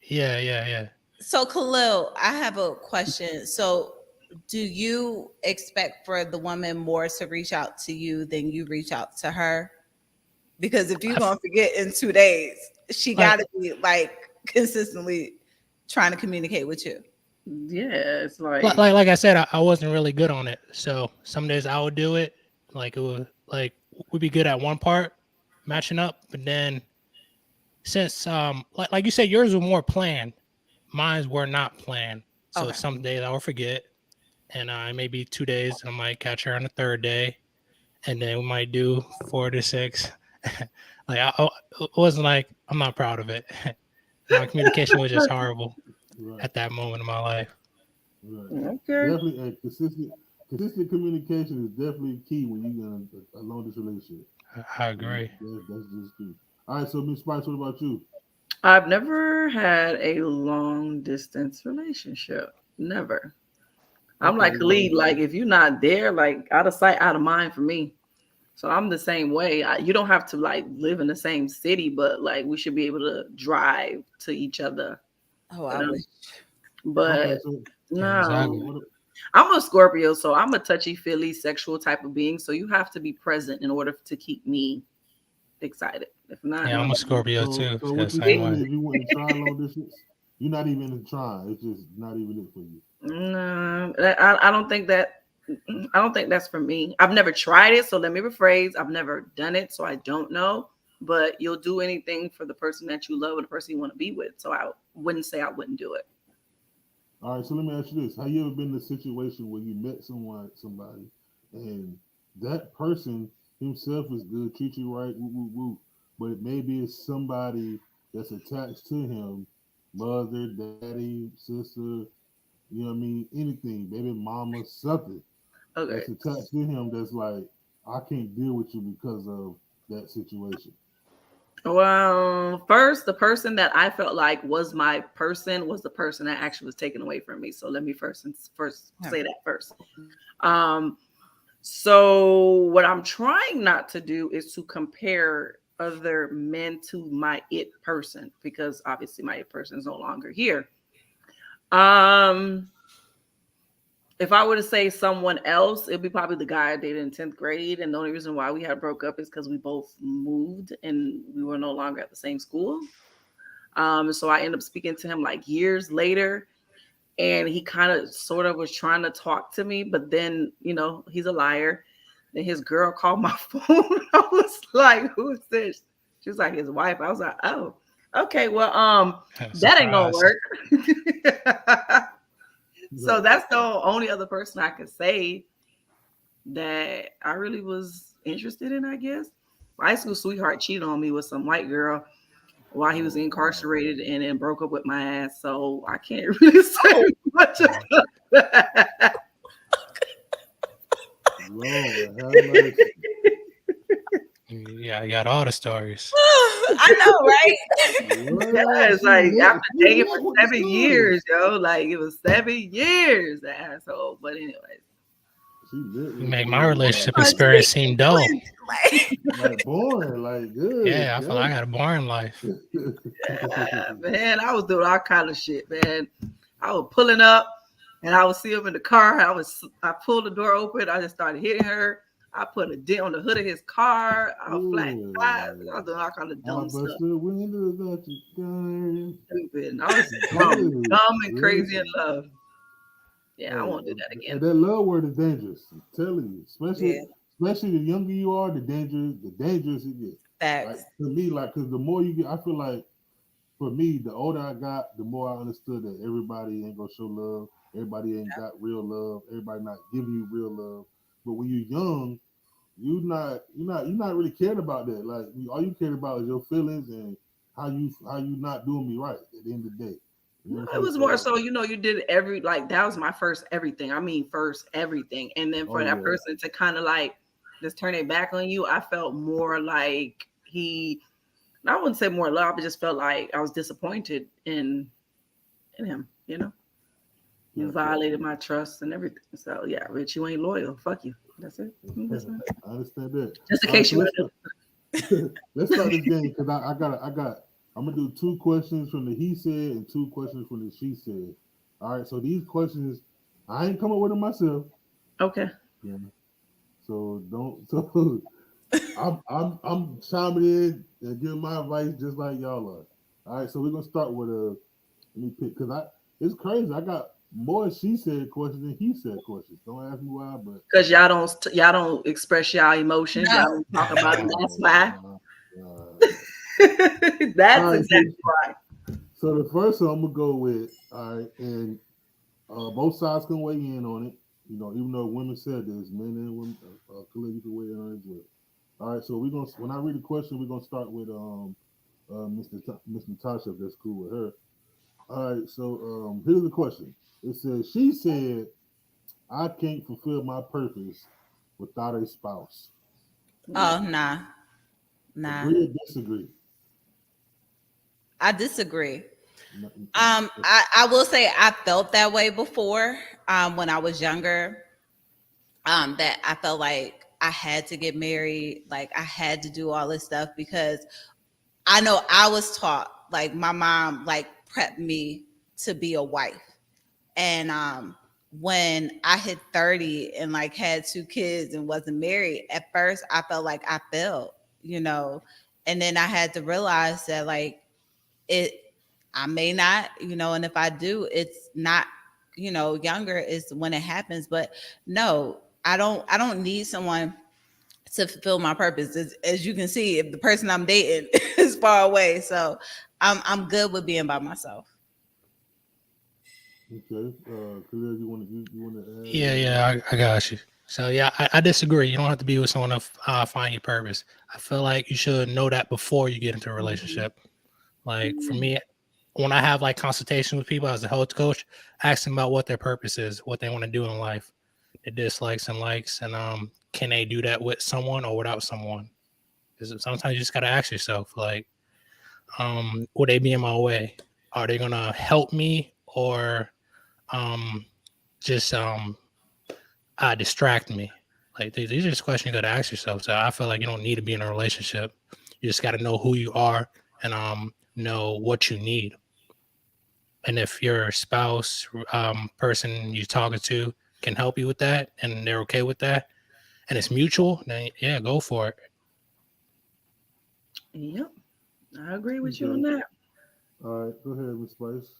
D: Yeah.
B: So Khalil, I have a question. So do you expect for the woman more to reach out to you than you reach out to her? Because if you're going to forget in 2 days, she got to be like consistently trying to communicate with you.
C: Yeah, it's like
D: I said, I wasn't really good on it. So some days I would do it. Like, it would, like, we'd be good at one part, matching up. But then since, like you said, yours were more planned. Mine were not planned. So
B: Okay.
D: some days I would forget. And maybe 2 days, I might catch her on the third day. And then we might do 4 to 6. Like, it wasn't like, I'm not proud of it. My communication was just horrible at that moment in my life.
A: Right.
C: okay.
A: Definitely, consistent communication is definitely key when you're in a long distance relationship.
D: I agree.
A: That's just key. All right, so Miss Spice, what about you?
C: I've never had a long distance relationship. Never. I'm like Khalid, like if you're not there, like out of sight, out of mind for me. So I'm the same way. You don't have to like live in the same city, but like we should be able to drive to each other.
B: Oh,
C: You
B: I
C: know?
B: wish.
C: But
A: Okay, so
D: Yeah, exactly.
C: no, I'm a Scorpio, so I'm a touchy-feely sexual type of being. So you have to be present in order to keep me excited. If not,
D: Yeah,
C: no.
D: I'm a Scorpio
A: so
D: too.
A: so
D: Feel
A: what
D: the
A: you're
D: same
A: saying
D: way.
A: is you want to try long distance? You're not even in trying. It's just not even it for you.
C: No, I don't think that. I don't think that's for me. I've never tried it, so let me rephrase. I've never done it, so I don't know. But you'll do anything for the person that you love or the person you want to be with. So I wouldn't say I wouldn't do it.
A: All right, so let me ask you this: have you ever been in a situation where you met somebody, and that person himself is good, treat you right, woo, woo, woo, but maybe it's somebody that's attached to him, mother, daddy, sister, you know what I mean, anything, baby mama, something
C: Okay.
A: that's attached to him that's like, I can't deal with you because of that situation.
C: Well, first, the person that I felt like was my person was the person that actually was taken away from me. So let me first say that first. Um, so what I'm trying not to do is to compare other men to my it person because obviously my it person is no longer here. Um, if I were to say someone else, it'd be probably the guy I dated in 10th grade. And the only reason why we had broke up is because we both moved and we were no longer at the same school. So I ended up speaking to him like years later, and he kind of sort of was trying to talk to me, but then, you know, he's a liar. Then his girl called my phone. I was like, who's this? She was like, his wife. I was like, oh, okay, well, that ain't gonna
D: Surprise.
C: work. So
A: Right.
C: that's the only other person I could say that I really was interested in, I guess. My high school sweetheart cheated on me with some white girl while he was
A: Oh wow.
C: incarcerated and then broke up with my ass. So I can't really say much about that.
A: Lord have mercy.
D: Yeah, I got all the stories.
B: I know, right?
A: Well,
C: Yes, like after
A: she
C: dating
A: lit
C: for
A: with the
C: 7 years,
A: stories.
C: yo. Like it was 7 years, the asshole. But anyways.
A: She lit
D: You
A: with the
D: make my
A: stories.
D: relationship
B: On
D: experience seem dull.
B: speed. Like,
A: Like boring, like good.
D: Yeah, I feel like I got a boring life.
C: Man, I was doing all kind of shit, man. I was pulling up and I would see him in the car. I pulled the door open, I just started hitting her. I put a dent on the hood of his car. I was flat tires. I was doing all kind of
A: I
C: dumb
A: bust
C: stuff.
A: the windows out your car.
C: Stupid. And I was
A: Good
C: dumb and crazy in
A: gracious.
C: love. Yeah, I
A: Hey,
C: won't do that
A: and
C: again.
A: that love word is dangerous. I'm telling you,
B: yeah,
A: especially the younger you are, the dangerous it gets. Like
B: facts.
A: to me, like because the more you get, I feel like for me, the older I got, the more I understood that everybody ain't gonna show love. Everybody ain't got real love. Everybody not giving you real love. But when you're young, you're not really caring about that. Like all you care about is your feelings and how you not doing me right at the end of the day. You know
C: No,
A: what
C: it
A: I'm saying?
C: was more
A: So
C: so, you know, you did every like that was my first everything. I mean, first everything. And then
A: oh
C: for that
A: yeah,
C: person to kind of like just turn it back on you, I felt more like I wouldn't say more love, I just felt like I was disappointed in him, you know. You
A: gotcha.
C: violated my trust and everything. So yeah, Rich, you ain't loyal. Fuck you. That's it. That's it.
A: I understand that.
C: Just in
A: All right,
C: case
A: so
C: you want to know.
A: let's start this game because I'm gonna do two questions from the he said and two questions from the she said. All right, so these questions I ain't come up with them myself.
C: Okay.
A: Yeah. So don't so I'm chiming in and giving my advice just like y'all are. All right, so we're gonna start with let me pick because I it's crazy. I got more she said questions than he said questions. Don't ask me why, but
C: Because y'all don't express y'all emotions. Y'all
B: No.
C: don't talk
D: At
C: about it.
D: all.
C: That's
A: oh
C: why.
A: my god.
C: That's
A: All right,
C: exactly why.
A: so the first one I'm gonna go with, all right, and both sides can weigh in on it. You know, even though women said this, men and women, Khalil, you can weigh in on it as well. All right, so we're gonna when I read the question, we're gonna start with Miss Natasha, if that's cool with her. All right, so here's the question. It says she said, "I can't fulfill my purpose without a spouse."
B: Oh, nah. Nah.
A: Agree or disagree?
B: I disagree.
A: No,
B: I will say I felt that way before when I was younger. That I felt like I had to get married, like I had to do all this stuff because I know I was taught, like my mom like prepped me to be a wife. And when I hit 30 and like had two kids and wasn't married, at first I felt like I failed, you know. And then I had to realize that like it I may not, you know, and if I do, it's not, you know, younger is when it happens. But no, I don't need someone to fulfill my purpose. As you can see, if the person I'm dating is far away. So I'm good with being by myself.
A: Okay. Khalil, you want to add?
D: I got you. So yeah, I disagree. You don't have to be with someone to find your purpose. I feel like you should know that before you get into a relationship. Like for me, when I have like consultations with people as a health coach, I ask them about what their purpose is, what they want to do in life, their dislikes and likes, and can they do that with someone or without someone? Because sometimes you just gotta ask yourself, like, will they be in my way? Are they gonna help me or just distract me? Like these are just questions you got to ask yourself. So I feel like you don't need to be in a relationship. You just got to know who you are and know what you need. And if your spouse, person you're talking to can help you with that and they're okay with that and it's mutual, then yeah, go for it.
C: Yep, I agree with you on
A: Okay.
C: that.
A: All right. Go ahead, Miss Spice.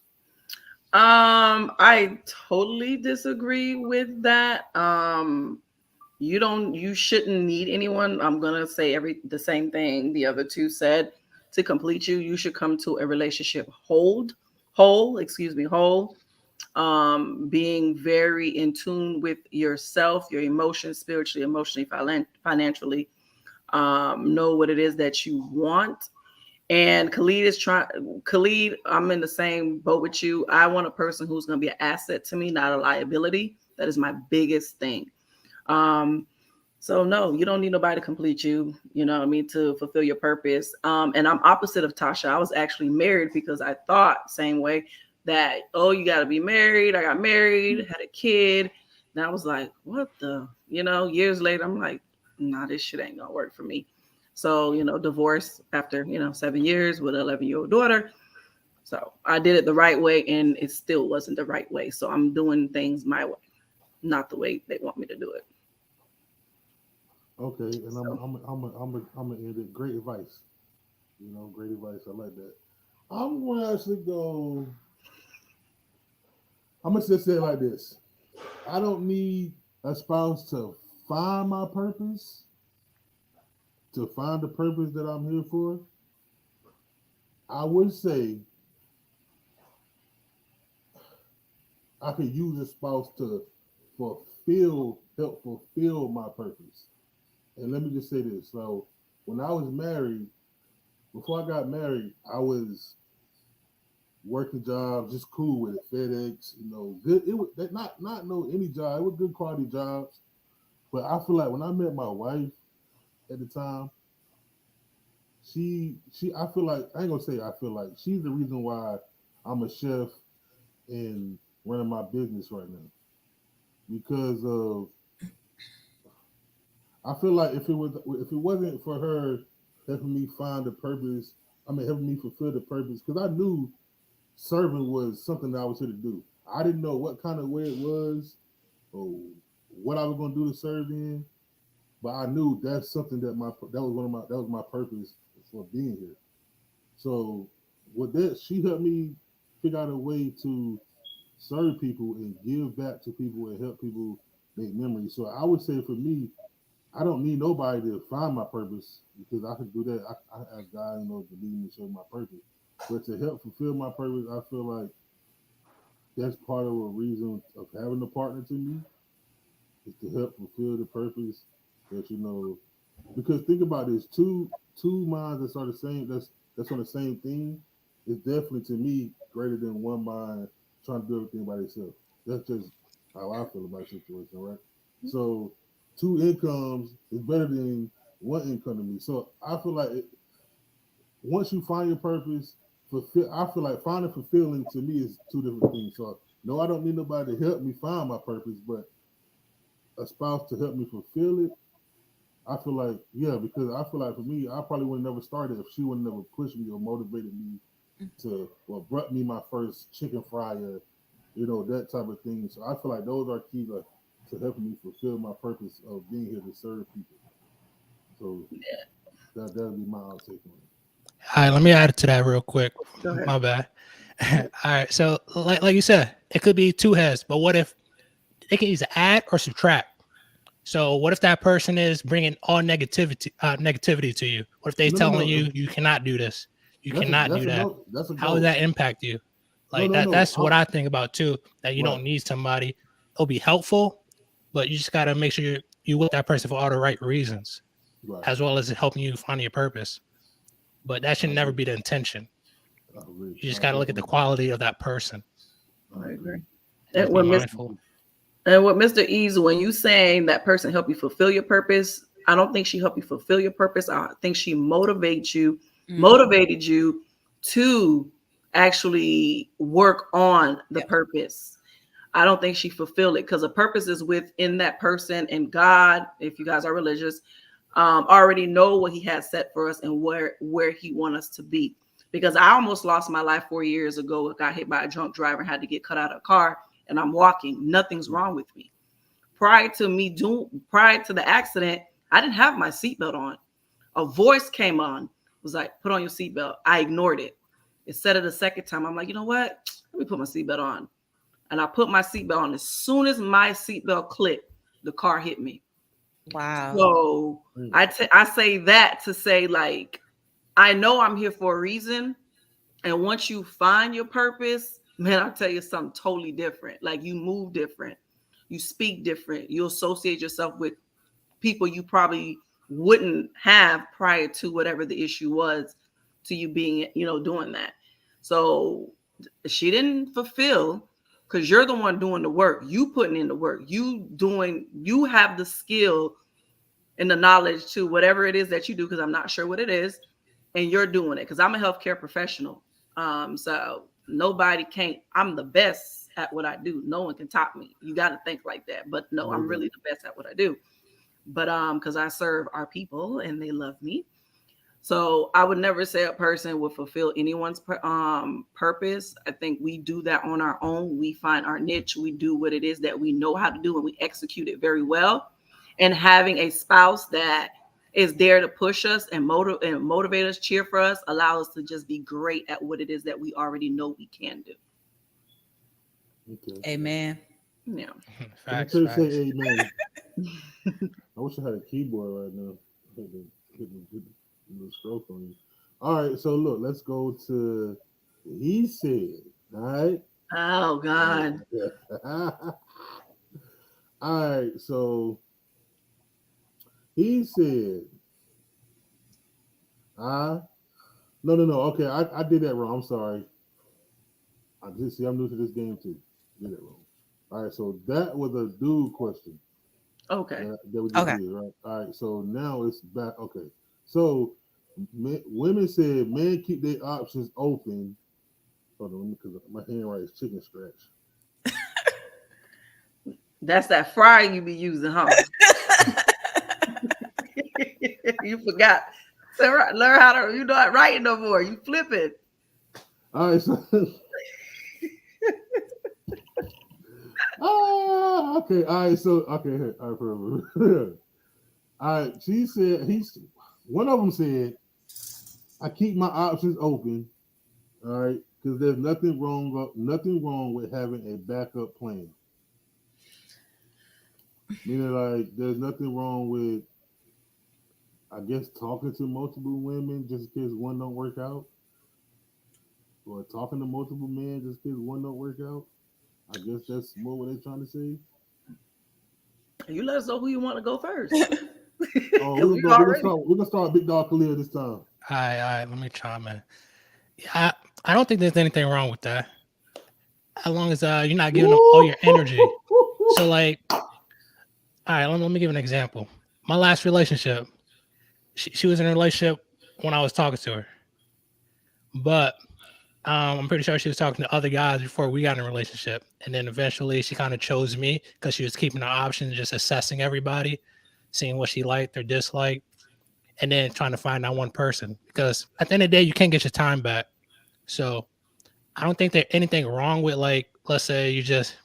C: I totally disagree with that. You shouldn't need anyone. I'm gonna say the same thing the other two said. To complete you, you should come to a relationship whole. Being very in tune with yourself, your emotions, spiritually, emotionally, financially. Know what it is that you want. And Khalid, I'm in the same boat with you. I want a person who's going to be an asset to me, not a liability. That is my biggest thing. Um, so no, you don't need nobody to complete you, you know what I mean, to fulfill your purpose. And I'm opposite of Tasha. I was actually married because I thought same way that, oh, you got to be married. I got married, had a kid. And I was like, what the, years later, I'm like, nah, this shit ain't gonna work for me. So, divorced after, 7 years with an 11-year-old daughter. So I did it the right way and it still wasn't the right way. So I'm doing things my way, not the way they want me to do it.
A: Okay, and
C: So.
A: I'm gonna end it. Great advice. Great advice. I like that. I'm gonna actually go. I'm gonna just say it like this. I don't need a spouse to find my purpose, to find the purpose that I'm here for. I would say I could use a spouse to help fulfill my purpose. And let me just say this. So when I was married, before I got married, I was working jobs, just cool with it. FedEx, good. It was not no any job. It was good quality jobs. But I feel like when I met my wife at the time, she I feel like I ain't gonna say I feel like she's the reason why I'm a chef and running my business right now. Because of I feel like if it wasn't for her helping me find the purpose, helping me fulfill the purpose, because I knew serving was something that I was here to do. I didn't know what kind of way it was or what I was going to do to serve in, but I knew that's something that was my purpose for being here. So with that, she helped me figure out a way to serve people and give back to people and help people make memories. So I would say for me, I don't need nobody to find my purpose because I can do that. I have God, to lead me to show my purpose. But to help fulfill my purpose, I feel like that's part of a reason of having a partner to me is to help fulfill the purpose that. Because think about this: two minds that are the same, that's on the same thing, is definitely to me greater than one mind trying to do everything by themselves. That's just how I feel about the situation, right? So two incomes is better than one income to me. So I feel like once you find your purpose, I feel like finding fulfilling to me is two different things. So no, I don't need nobody to help me find my purpose, but a spouse to help me fulfill it I feel like, yeah, because I feel like for me, I probably would have never started if she would have never pushed me or motivated me to, or brought me my first chicken fryer, that type of thing. So I feel like those are key to helping me fulfill my purpose of being here to serve people. So that'll be my outtake on it.
D: All right, let me add to that real quick.
C: Go ahead.
D: My bad. All right, so like you said, it could be two heads, but what if they can either add or subtract? So what if that person is bringing all negativity to you? What if they
A: No, no,
D: telling
A: no.
D: you cannot do this, you cannot
A: That's
D: do
A: a
D: that?
A: no. That's a
D: How would
A: go.
D: that impact you?
A: No,
D: Like
A: no,
D: that.
A: no.
D: That's what I think about too. That you
A: Right,
D: don't need somebody. It'll be helpful, but you just gotta make sure you with that person for all the right reasons,
A: right.
D: as well as helping you find your purpose. But that
A: I
D: should never
A: agree.
D: be the intention.
A: I agree.
D: You just
A: I
D: got to look at the
A: definitely.
D: quality of that person.
A: I
C: I
A: agree.
C: agree.
A: I
C: And
D: Just be
C: what
A: think
C: Miss
D: mindful.
C: and what Mr. Ease, when you saying that person help you fulfill your purpose, I don't think she helped you fulfill your purpose. I think she
B: Mm.
C: motivated you to actually work on the
B: Yep.
C: purpose. I don't think she fulfilled it because the purpose is within that person, and God, if you guys are religious, already know what He has set for us and where He want us to be. Because I almost lost my life 4 years ago. Got hit by a drunk driver and had to get cut out of a car, and I'm walking. Nothing's wrong with me. Prior to the accident, I didn't have my seatbelt on. A voice came on, was like, "Put on your seatbelt." I ignored it. It said it a second time. I'm like, you know what? Let me put my seatbelt on. And I put my seatbelt on. As soon as my seatbelt clicked, the car hit me.
B: Wow.
C: So
A: Mm.
C: I say that to say, like, I know I'm here for a reason. And once you find your purpose, man, I'll tell you something totally different. Like, you move different, you speak different, you associate yourself with people you probably wouldn't have prior to whatever the issue was to you being, doing that. So she didn't fulfill because you're the one doing the work. You putting in the work. You have the skill and the knowledge to whatever it is that you do, because I'm not sure what it is, and you're doing it because I'm a healthcare professional. So nobody can't, I'm the best at what I do. No one can top me. You got to think like that. But no, I'm really the best at what I do. But because I serve our people and they love me. So I would never say a person would fulfill anyone's purpose. I think we do that on our own. We find our niche. We do what it is that we know how to do, and we execute it very well. And having a spouse that is there to push us and motivate us, cheer for us, allow us to just be great at what it is that we already know we can do.
A: Okay.
B: Amen.
C: Yeah.
D: Facts,
A: Say
D: facts.
A: amen. I wish I had a keyboard right now. Hit the stroke on you. All right, so look, let's go to he said. All right.
C: Oh God.
A: All right, so he said, no. Okay, I did that wrong. I'm sorry. I'm new to this game too. Did it wrong. All right, so that was a dude question
C: Okay.
A: that we just
B: Okay.
A: did, right? All right, so now it's back. Okay, so women said men keep their options open. Hold on, because my handwriting is chicken scratch.
C: That's that fryer you be using, huh? You forgot. So learn how to, you not writing no more. You flip it.
A: All right, so okay, all right, so okay, all right, forever. All right, she said one of them said, I keep my options open, all right, because there's nothing wrong with having a backup plan. Meaning, like, there's nothing wrong with, I guess, talking to multiple women just in case one don't work out, or talking to multiple men just in case one don't work out. I guess that's more what they're trying to say.
C: You let us know who you want to go first.
A: Oh,
C: Because we already.
A: we're gonna start Big Dog Khalil this time.
D: All right, let me chime in. Yeah, I don't think there's anything wrong with that. As long as you're not giving them all your energy. So like, all right, let me give an example. My last relationship, she was in a relationship when I was talking to her, but I'm pretty sure she was talking to other guys before we got in a relationship, and then eventually she kind of chose me because she was keeping her options, just assessing everybody. seeing what she liked or disliked, and then trying to find that one person. Because at the end of the day, you can't get your time back. So I don't think there's anything wrong with, like, let's say you just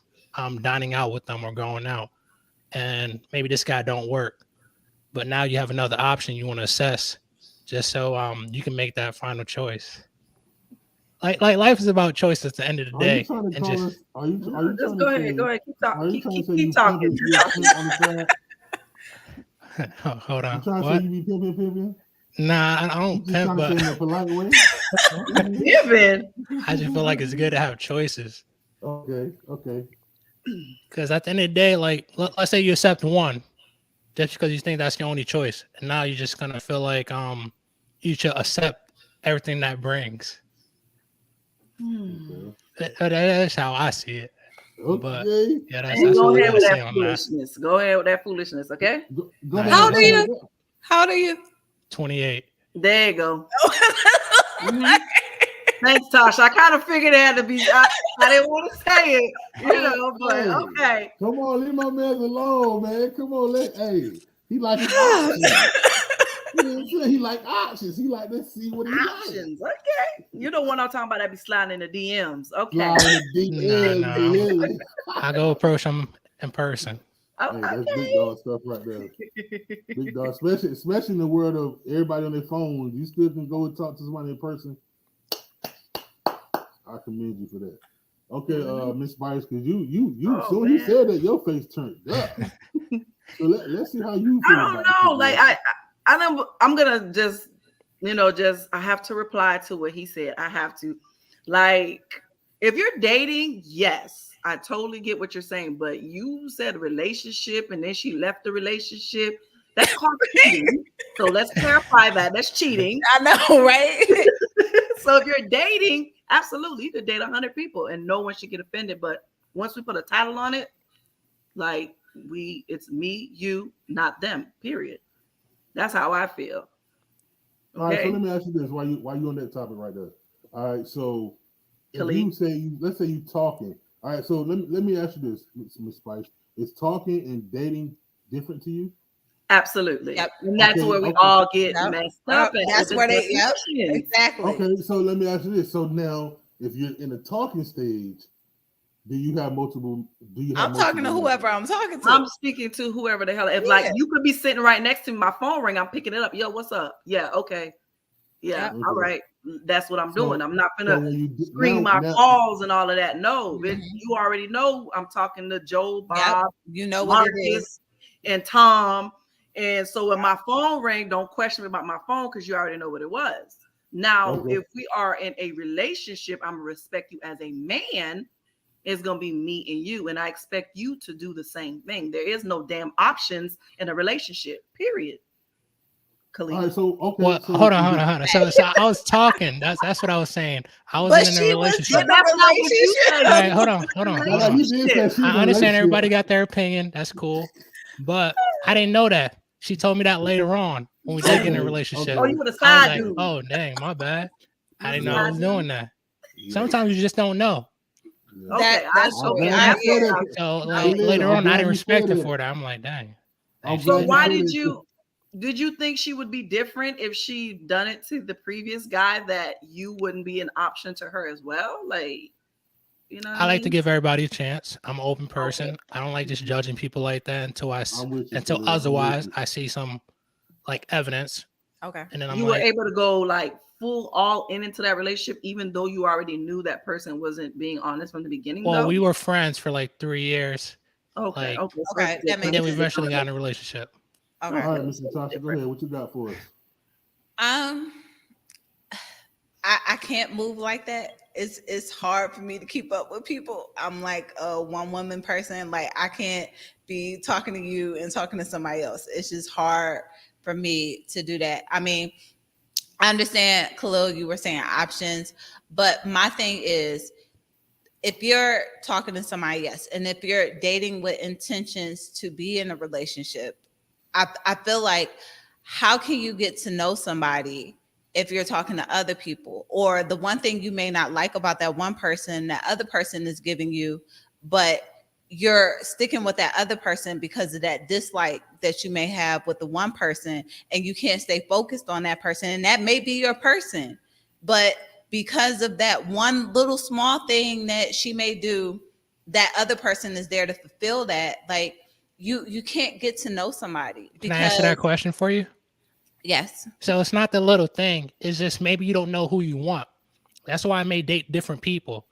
D: dining out with them or going out, and maybe this guy don't work, but now you have another option you want to assess, just so you can make that final choice. Like life is about choice at the end of the
A: Are you
D: day.
A: trying to
D: And
A: call
D: just
A: us? Are you
C: Just
A: trying
C: go
A: to
C: ahead.
A: say?
C: Go ahead. Keep
A: Are
C: talking.
A: you trying to say
C: Keep
A: you
C: talking.
A: pimping, you pimp on the side?
D: hold
A: You
D: on,
A: trying to say
D: what?
A: you be pimping?
D: Nah, I
A: You
D: don't
A: just
D: pimp,
A: trying to say
D: but
A: in a polite way?
C: Given.
D: I just feel like it's good to have choices.
A: Okay.
D: Because at the end of the day, like, let's say you accept one, just because you think that's your only choice, and now you're just gonna feel like you should accept everything that brings. That's how I see it. But
A: Okay.
D: yeah,
C: And
D: that's
C: go
D: all I
C: ahead
D: gotta
C: with
D: say
C: that
D: on that.
C: foolishness. Go ahead with that foolishness, okay?
A: Go
D: Nah,
A: ahead.
B: How
D: yeah,
B: old are you? How old are you?
D: 28.
C: There you go. Mhm. Thanks, Tasha. I kind of figured it had to be. I didn't want to say it, but
A: Hey,
C: okay.
A: come on, leave my man alone, man. Come on, he like his options. He like options. He like, let's see what he like.
C: Options, okay. You don't want to talk about that be sliding in the DMs, okay?
A: Slide in the DMs,
D: Nah.
A: really.
D: I go approach them in person.
C: Oh,
A: Hey, that's big dog stuff right there. Big dog, especially in the world of everybody on their phones. You still can go and talk to somebody in person. I commend you for that. Okay, Miss Spice, because you
C: Oh,
A: soon you
C: man.
A: said that your face turned up. So let's see how you
C: I
A: feel
C: don't
A: about
C: know.
A: it.
C: Like I'm gonna just I have to reply to what he said. I have to, like, if you're dating, yes, I totally get what you're saying. But you said relationship, and then she left the relationship. That's called cheating. So let's clarify that. That's cheating.
B: I know, right?
C: So if you're dating, absolutely, you could date 100 people, and no one should get offended. But once we put a title on it, like it's me, you, not them. Period. That's how I feel. Okay.
A: All right, so let me ask you this: why you on that topic right there? All right, so if
C: Khalid.
A: you say let's say you talking. All right, so let me ask you this, Miss Spice: is talking and dating different to you?
C: Absolutely.
B: Yep.
C: And that's
A: Okay,
C: where we
A: okay.
C: all get
B: Yep.
C: messed up. At.
B: That's where they. Yep. Exactly.
A: Okay, so let me ask you this: so now, if you're in a talking stage, do you have multiple?
B: I'm talking to whoever I'm talking to.
C: I'm speaking to whoever the hell. If like you could be sitting right next to me, my phone ring, I'm picking it up. Yo, what's up? Yeah, okay. Yeah,
A: Yep.
C: all right. That's what I'm doing. I'm not gonna screen my calls and all of that. No, bitch, you already know I'm talking to Joe, Bob,
B: you know what it is,
C: and Tom. And so when my phone rang, don't question me about my phone because you already know what it was. Now, if we are in a relationship, I'm gonna respect you as a man. It's gonna be me and you, and I expect you to do the same thing. There is no damn options in a relationship. Period.
A: All right, so okay.
D: Well,
A: so
D: hold on. So I was talking. That's what I was saying. I wasn't in a relationship.
C: But that's not what you said.
D: All right, hold on.
A: You did say
D: I understand everybody got their opinion. That's cool, but I didn't know that. She told me that later on when we did get in a relationship.
C: Oh, you were the
D: I was
C: side
D: like,
C: dude.
D: oh dang, my bad. I didn't know I was doing that. Sometimes you just don't know.
C: Okay,
D: So like later on, I didn't respect her for that. I'm like, dang.
C: So why did you think she would be different if she done it to the previous guy, that you wouldn't be an option to her as well? Like, you know,
D: I like to give everybody a chance. I'm an open person. I don't like just judging people like that until otherwise I see some like evidence.
B: Okay.
D: And then
C: you were able to go like full all into that relationship, even though you already knew that person wasn't being honest from the beginning.
D: Well, we were friends for like 3 years.
C: Okay.
D: And then we eventually got in a relationship.
B: Okay.
A: All right, Mr. Tasha, go ahead. What you got for us?
B: I can't move like that. It's hard for me to keep up with people. I'm like a one woman person. Like I can't be talking to you and talking to somebody else. It's just hard for me to do that. I mean, I understand, Khalil, you were saying options, but my thing is, if you're talking to somebody, yes, and if you're dating with intentions to be in a relationship, I feel like, how can you get to know somebody if you're talking to other people? Or the one thing you may not like about that one person, that other person is giving you, but you're sticking with that other person because of that dislike that you may have with the one person, and you can't stay focused on that person, and that may be your person, but because of that one little small thing that she may do, that other person is there to fulfill that. Like you can't get to know somebody
D: Can I answer that
B: because
D: question for you?
B: yes,
D: So it's not the little thing. It's just maybe you don't know who you want. That's why I may date different people.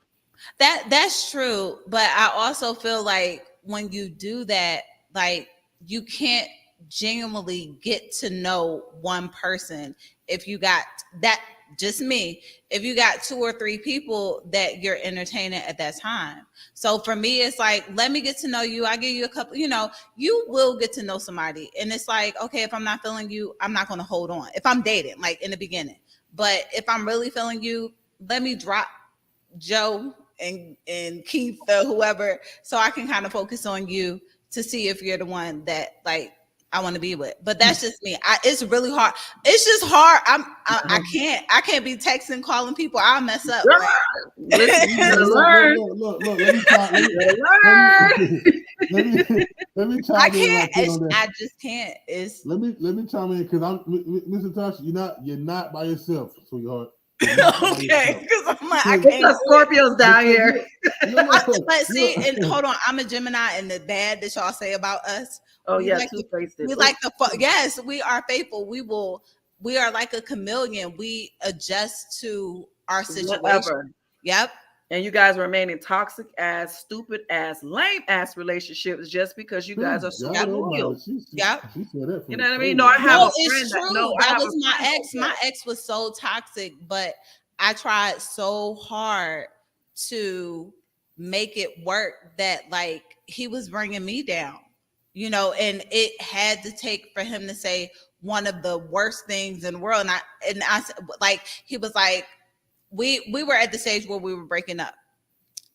B: that's true, but I also feel like when you do that, like you can't genuinely get to know one person if you got that, just me, if you got two or three people that you're entertaining at that time. So for me, it's like, let me get to know you. I give you a couple, you will get to know somebody, and it's like, okay, if I'm not feeling you, I'm not going to hold on if I'm dating, like in the beginning. But if I'm really feeling you, let me drop Joe and Keith or whoever, so I can kind of focus on you to see if you're the one that like I want to be with. But that's just me. It's really hard. It's just hard. I can't be texting, calling people. I'll mess up. Like,
C: Listen, you gotta learn.
A: Look, let me try. Let me
B: I
A: chime in right
B: can't.
A: quick on that.
B: I just can't. It's
A: Let me chime in because I'm Mr. Tasha. You're not by yourself, sweetheart. You're not by
B: okay.
A: yourself.
B: Because I'm like, I
A: Because-
B: can't.
C: Scorpios down here.
B: But see, and hold on, I'm a Gemini, and the bad that y'all say about us.
C: Oh
B: we
C: yeah,
B: like
C: two-faced.
B: we like the yes, we are faithful. We are like a chameleon. We adjust to our situation.
C: Whatever.
B: Yep.
C: And you guys remain in toxic ass, stupid ass, lame ass relationships just because you guys are so loyal.
A: She said that.
C: You know what I mean? No, I have
B: No,
C: a
B: it's
C: friend
B: true. That was my ex. My ex was so toxic, but I tried so hard to make it work that like he was bringing me down, and it had to take for him to say one of the worst things in the world. And I like, he was like, we were at the stage where we were breaking up,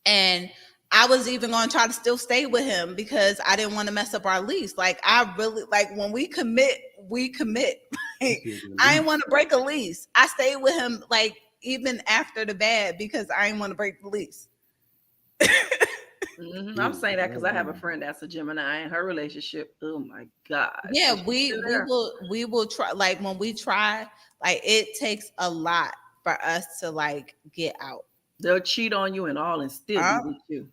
B: and I was even going to try to still stay with him because I didn't want to mess up our lease. Like, I really, like, when we commit, we commit. Like, I didn't want to break a lease. I stayed with him, like, even after the bad because I didn't want to break the lease.
C: I'm saying that because I have a friend that's a Gemini, and her relationship, oh my God.
B: Yeah, we will try. Like, when we try, like, it takes a lot for us to, like, get out.
C: They'll cheat on you and all and still be with you.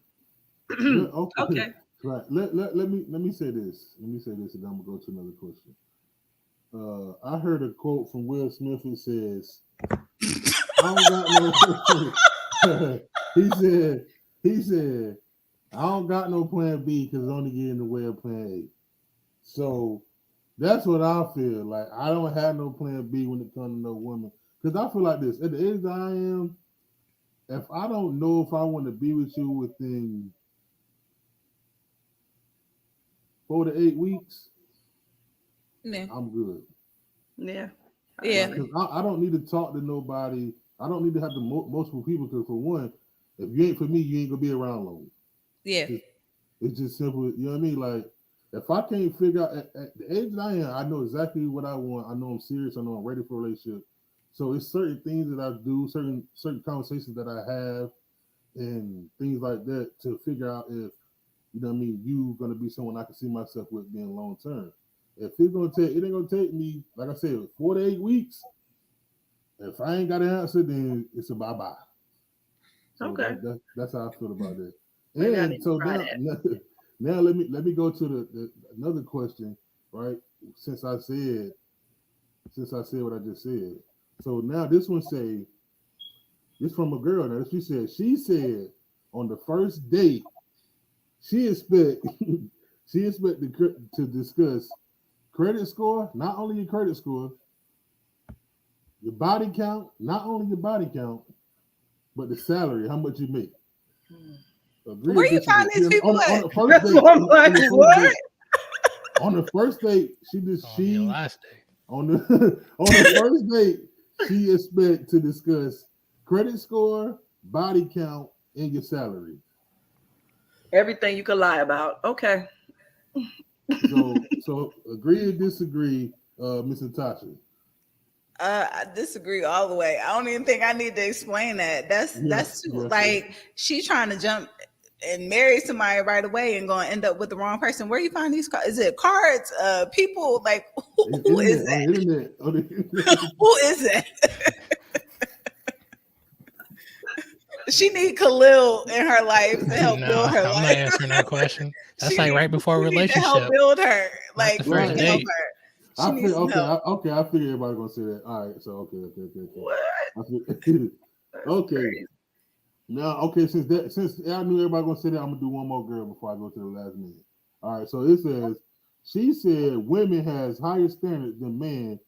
C: Okay.
A: Right. Let me say this. Let me say this, and then I'm gonna go to another question. I heard a quote from Will Smith. It says, "I don't got no." He said, "I don't got no plan B because it's only get in the way of plan A." So that's what I feel like. I don't have no plan B when it comes to no woman, because I feel like this. At the age that I am, if I don't know if I want to be with you within 4 to 8 weeks,
B: Yeah.
A: I'm good.
C: Yeah.
B: Yeah.
A: Because I don't need to talk to nobody. I don't need to have the multiple people. Because for one, if you ain't for me, you ain't gonna be around long.
B: Yeah.
A: It's just simple. You know what I mean? Like, if I can't figure out at the age that I am, I know exactly what I want. I know I'm serious. I know I'm ready for a relationship. So it's certain things that I do, certain conversations that I have, and things like that to figure out if, you know what I mean, you gonna be someone I can see myself with being long term. If it ain't gonna take me, like I said, 4 to 8 weeks. If I ain't got an answer, then it's a bye-bye. So
C: Okay.
A: that's how I feel about that.
C: Maybe I
A: And
C: need to
A: so
C: try
A: now let me go to the another question, right? Since I said what I just said. So now this one say, this from a girl. Now she said on the first date, she expect to discuss credit score, not only your credit score, your body count, not only your body count, but the salary, how much you make.
B: Where you find these people
A: on
B: at?
A: the first date, on the first date,
D: Last day.
A: on the first date, she expect to discuss credit score, body count, and your salary.
C: Everything you could lie about. Okay.
A: So agree or disagree, Miss Natasha?
B: I disagree all the way. I don't even think I need to explain that. That's too, like, she trying to jump. and marry somebody right away and gonna end up with the wrong person. Where you find these cards? Is it cards? People like who is
A: internet, on
B: that?
A: the internet, on the internet.
B: Who is that? She need Khalil in her life to help
D: No,
B: build her
D: I'm not
B: life.
D: answering that question. That's
B: She
D: like
B: need-
D: right before a
B: she need to help
D: relationship.
B: build her.
D: Not the
B: Like
D: first
B: you can help
D: date.
B: her. She
A: I
B: needs
A: feel
B: some help.
A: okay. I figure everybody's gonna say that. All right, so okay.
C: What?
A: I feel, okay.
C: Crazy.
A: Now, okay, since I knew everybody gonna say that, I'm gonna do one more girl before I go to the last minute. All right, so it says she said women has higher standards than men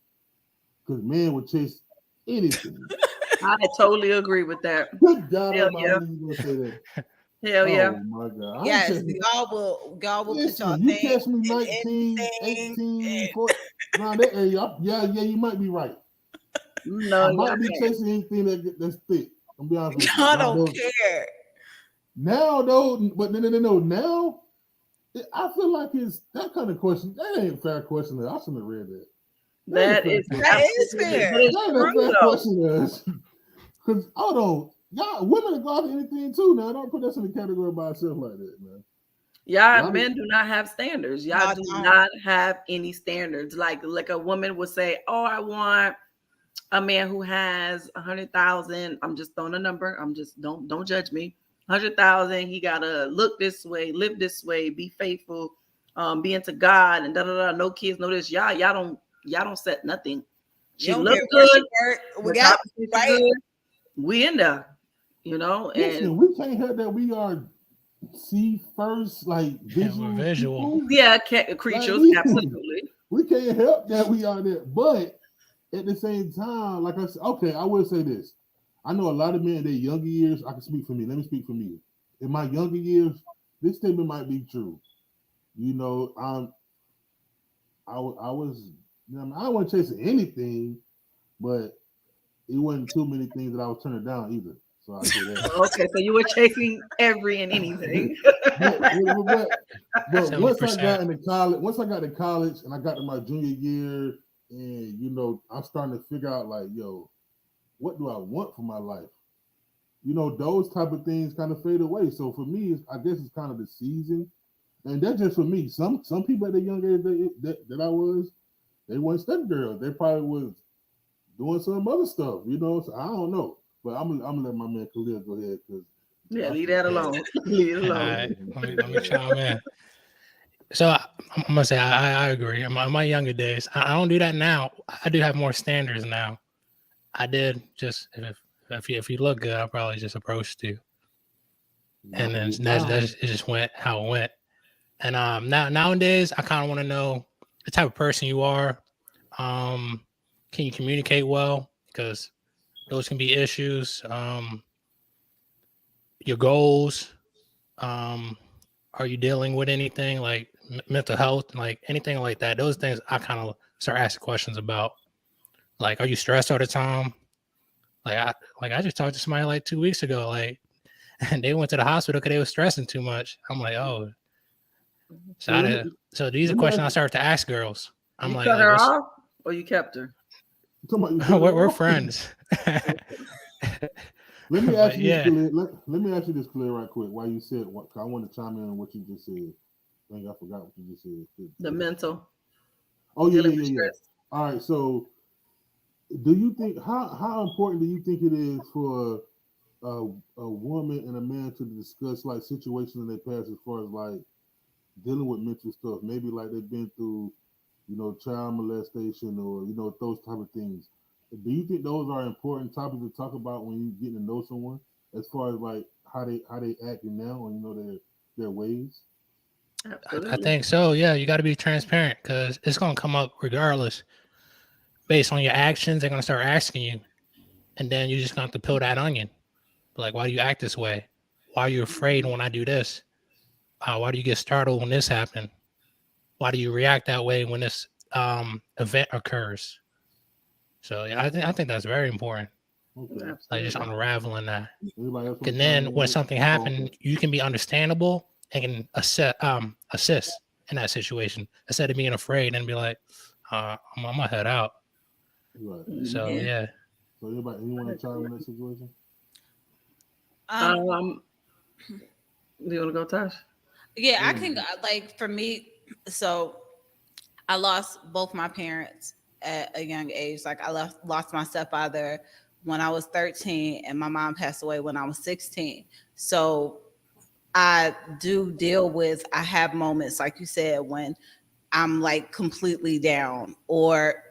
A: because men would chase anything.
C: I totally agree with that.
A: Good God
C: Hell
A: Almighty,
C: yeah.
A: you gonna say that?
C: Hell yeah.
A: Oh my God!
B: Yes, y'all will put y'all
A: Listen, you
B: thing
A: catch me
B: in
A: 19,
B: anything.
A: 18, 14, around that area. Yeah, you might be right.
C: No,
A: I
C: y'all
A: might be
C: can't.
A: chasing anything that's thick. I'm be honest with you.
B: Y'all
A: Now,
B: don't care.
A: Now though, but no. Now I feel like it's that kind of question. That ain't a fair question. I shouldn't have read that.
C: That is
B: That is fair.
C: But it's
A: That ain't a
C: true
A: fair
C: though.
A: question. Because hold on, y'all women go after anything too. Now don't put us in the category by ourselves like that, man.
C: Y'all men do not have standards. Y'all
B: Y'all
C: do
B: don't.
C: not have any standards. Like a woman would say, "Oh, I want a man who has 100,000." I'm just throwing a number. I'm just don't judge me. 100,000. He gotta look this way, live this way, be faithful, be into God, and da da da. No kids, no this. Y'all don't set nothing. She
B: You don't
C: looks
B: care where she
C: good.
B: work. We
C: The
B: got
C: conversation
B: right.
C: good. We in there, and
A: Listen, we can't help that we are see first, like visual.
D: Visual.
A: People.
C: yeah, creatures,
A: Like,
C: absolutely.
A: we can't help that we are there, but at the same time, like I said, okay, I will say this. I know a lot of men in their younger years. I can speak for me. Let me speak for me. In my younger years, this statement might be true. You know, I was, you know, I wasn't chasing anything, but it wasn't too many things that I was turning down either. So I say that.
C: Okay, so you were chasing every and anything.
A: but once I
D: 70%.
A: got to college and I got to my junior year, and you know, I'm starting to figure out like, yo, what do I want for my life? You know, those type of things kind of fade away. So for me, I guess it's kind of the season, and that's just for me. Some people at the young age that I was, they weren't step girls. They probably was doing some other stuff. You know, so I don't know. But I'm gonna let my man Khalil go ahead because
C: Yeah, leave that alone. Leave it
D: All
C: alone.
D: right, let me chime in. So I'm gonna say I agree. In my younger days, I don't do that now. I do have more standards now. I did just if you look good, I probably just approached you, and then it just went how it went. And nowadays, I kind of want to know the type of person you are. Can you communicate well? Because those can be issues. Your goals. Are you dealing with anything like mental health, like anything like that? Those things I kind of start asking questions about. Like, are you stressed all the time? I just talked to somebody like 2 weeks ago, like, and they went to the hospital because they were stressing too much. I'm like, oh, so these are questions I start to ask girls. I'm
C: You
D: like,
C: cut her off or you kept her?
D: we're friends.
A: Let me ask you
D: yeah.
A: this, Khalil. Let me ask you this, Khalil, right quick. Why you said what? I want to chime in on what you just said. I think I forgot what you just said.
C: The mental.
A: Oh yeah.
C: Stress.
A: All right. So, do you think how important do you think it is for a woman and a man to discuss like situations in their past as far as like dealing with mental stuff? Maybe like they've been through, you know, child molestation or you know those type of things. Do you think those are important topics to talk about when you get to know someone, as far as like how they acting now and you know their ways?
C: Absolutely.
D: I think so. Yeah, you got to be transparent because it's gonna come up regardless. Based on your actions, they're gonna start asking you, and then you just gonna have to peel that onion. Like, why do you act this way? Why are you afraid when I do this? Why do you get startled when this happens? Why do you react that way when this event occurs? So yeah, I think that's very important.
A: Okay.
D: Like just unraveling that.
A: Anybody else?
D: And then when something happened, you can be understandable and can assist in that situation instead of being afraid and be like, I'm gonna head out.
A: Right.
D: So yeah.
A: So anyone want to chime in that situation?
C: Do you want to go, Tosh?
B: Yeah, I can
A: Mm.
B: like for me. So I lost both my parents at a young age. Like I lost my stepfather when I was 13, and my mom passed away when I was 16. So I do deal with. I have moments, like you said, when I'm like completely down, or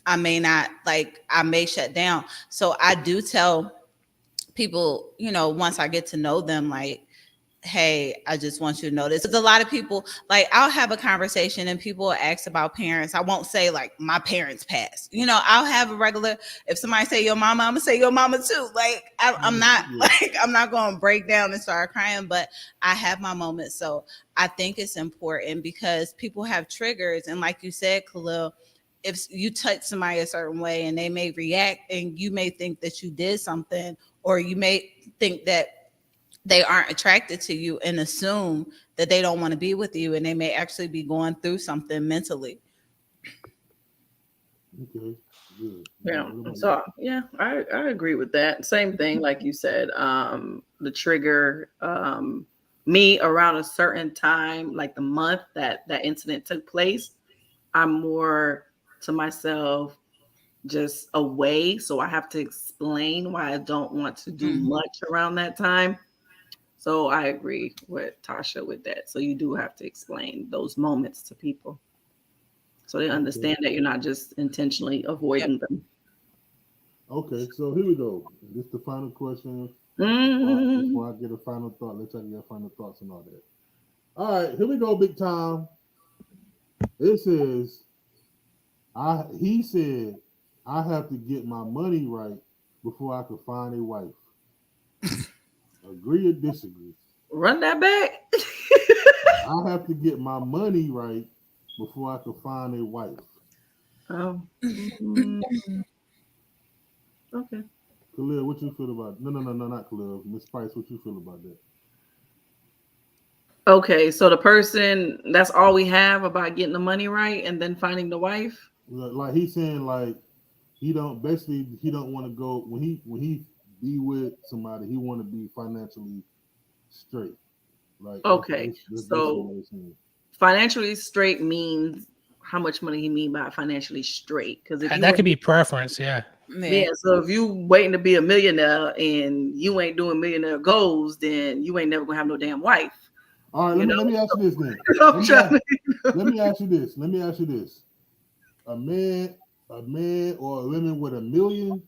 B: I may not like I may shut down. So I do tell people, once I get to know them, like, hey, I just want you to know this. Because a lot of people, like, I'll have a conversation and people will ask about parents. I won't say like my parents passed. I'll have a regular. If somebody say your mama, I'm gonna say your mama too. Like, I'm not
A: Yeah.
B: like I'm not gonna break down and start crying, but I have my moments. So I think it's important because people have triggers, and like you said, Khalil, if you touch somebody a certain way and they may react, and you may think that you did something, or you may think that they aren't attracted to you and assume that they don't want to be with you, and they may actually be going through something mentally.
A: Okay. Good.
C: Yeah.
A: What about you?
C: So yeah, I agree with that. Same thing, like you said. The trigger, me around a certain time, like the month that incident took place, I'm more to myself, just away. So I have to explain why I don't want to do
B: Mhm.
C: much around that time. So I agree with Tasha with that. So you do have to explain those moments to people so they
A: Okay.
C: understand that you're not just intentionally
B: Yep.
C: avoiding them.
A: Okay. So here we go. This is the final question.
C: Mm.
A: Before I get a final thought, let's check your final thoughts and all that. All right, here we go, big time. It says, he said, I have to get my money right before I can find a wife. Agree or disagree?
C: Run that back.
A: I have to get my money right before I can find a wife.
C: Oh, mm, okay.
A: Khalil, what you feel about? No, no, no, no, not Khalil. Miss Spice, what you feel about that?
C: Okay, so the person, that's all we have about getting the money right and then finding the wife.
A: Like he's saying, like he don't want to go when he be with somebody. He want to be financially straight. Like
C: Okay,
A: that's basically
C: so
A: what he's saying.
C: financially straight means how much money he mean by financially straight? Because if
D: That
C: you,
D: could be preference. Yeah.
C: yeah,
B: Yeah.
C: so if you waiting to be a millionaire and you ain't doing millionaire goals, then you ain't never gonna have no damn wife.
A: All right,
C: You
A: let
C: know,
A: me ask you this then.
C: I'm
A: Let me
C: trying
A: ask
C: to.
A: let me ask you this. Let me ask you this. A man, or a woman with 1 million,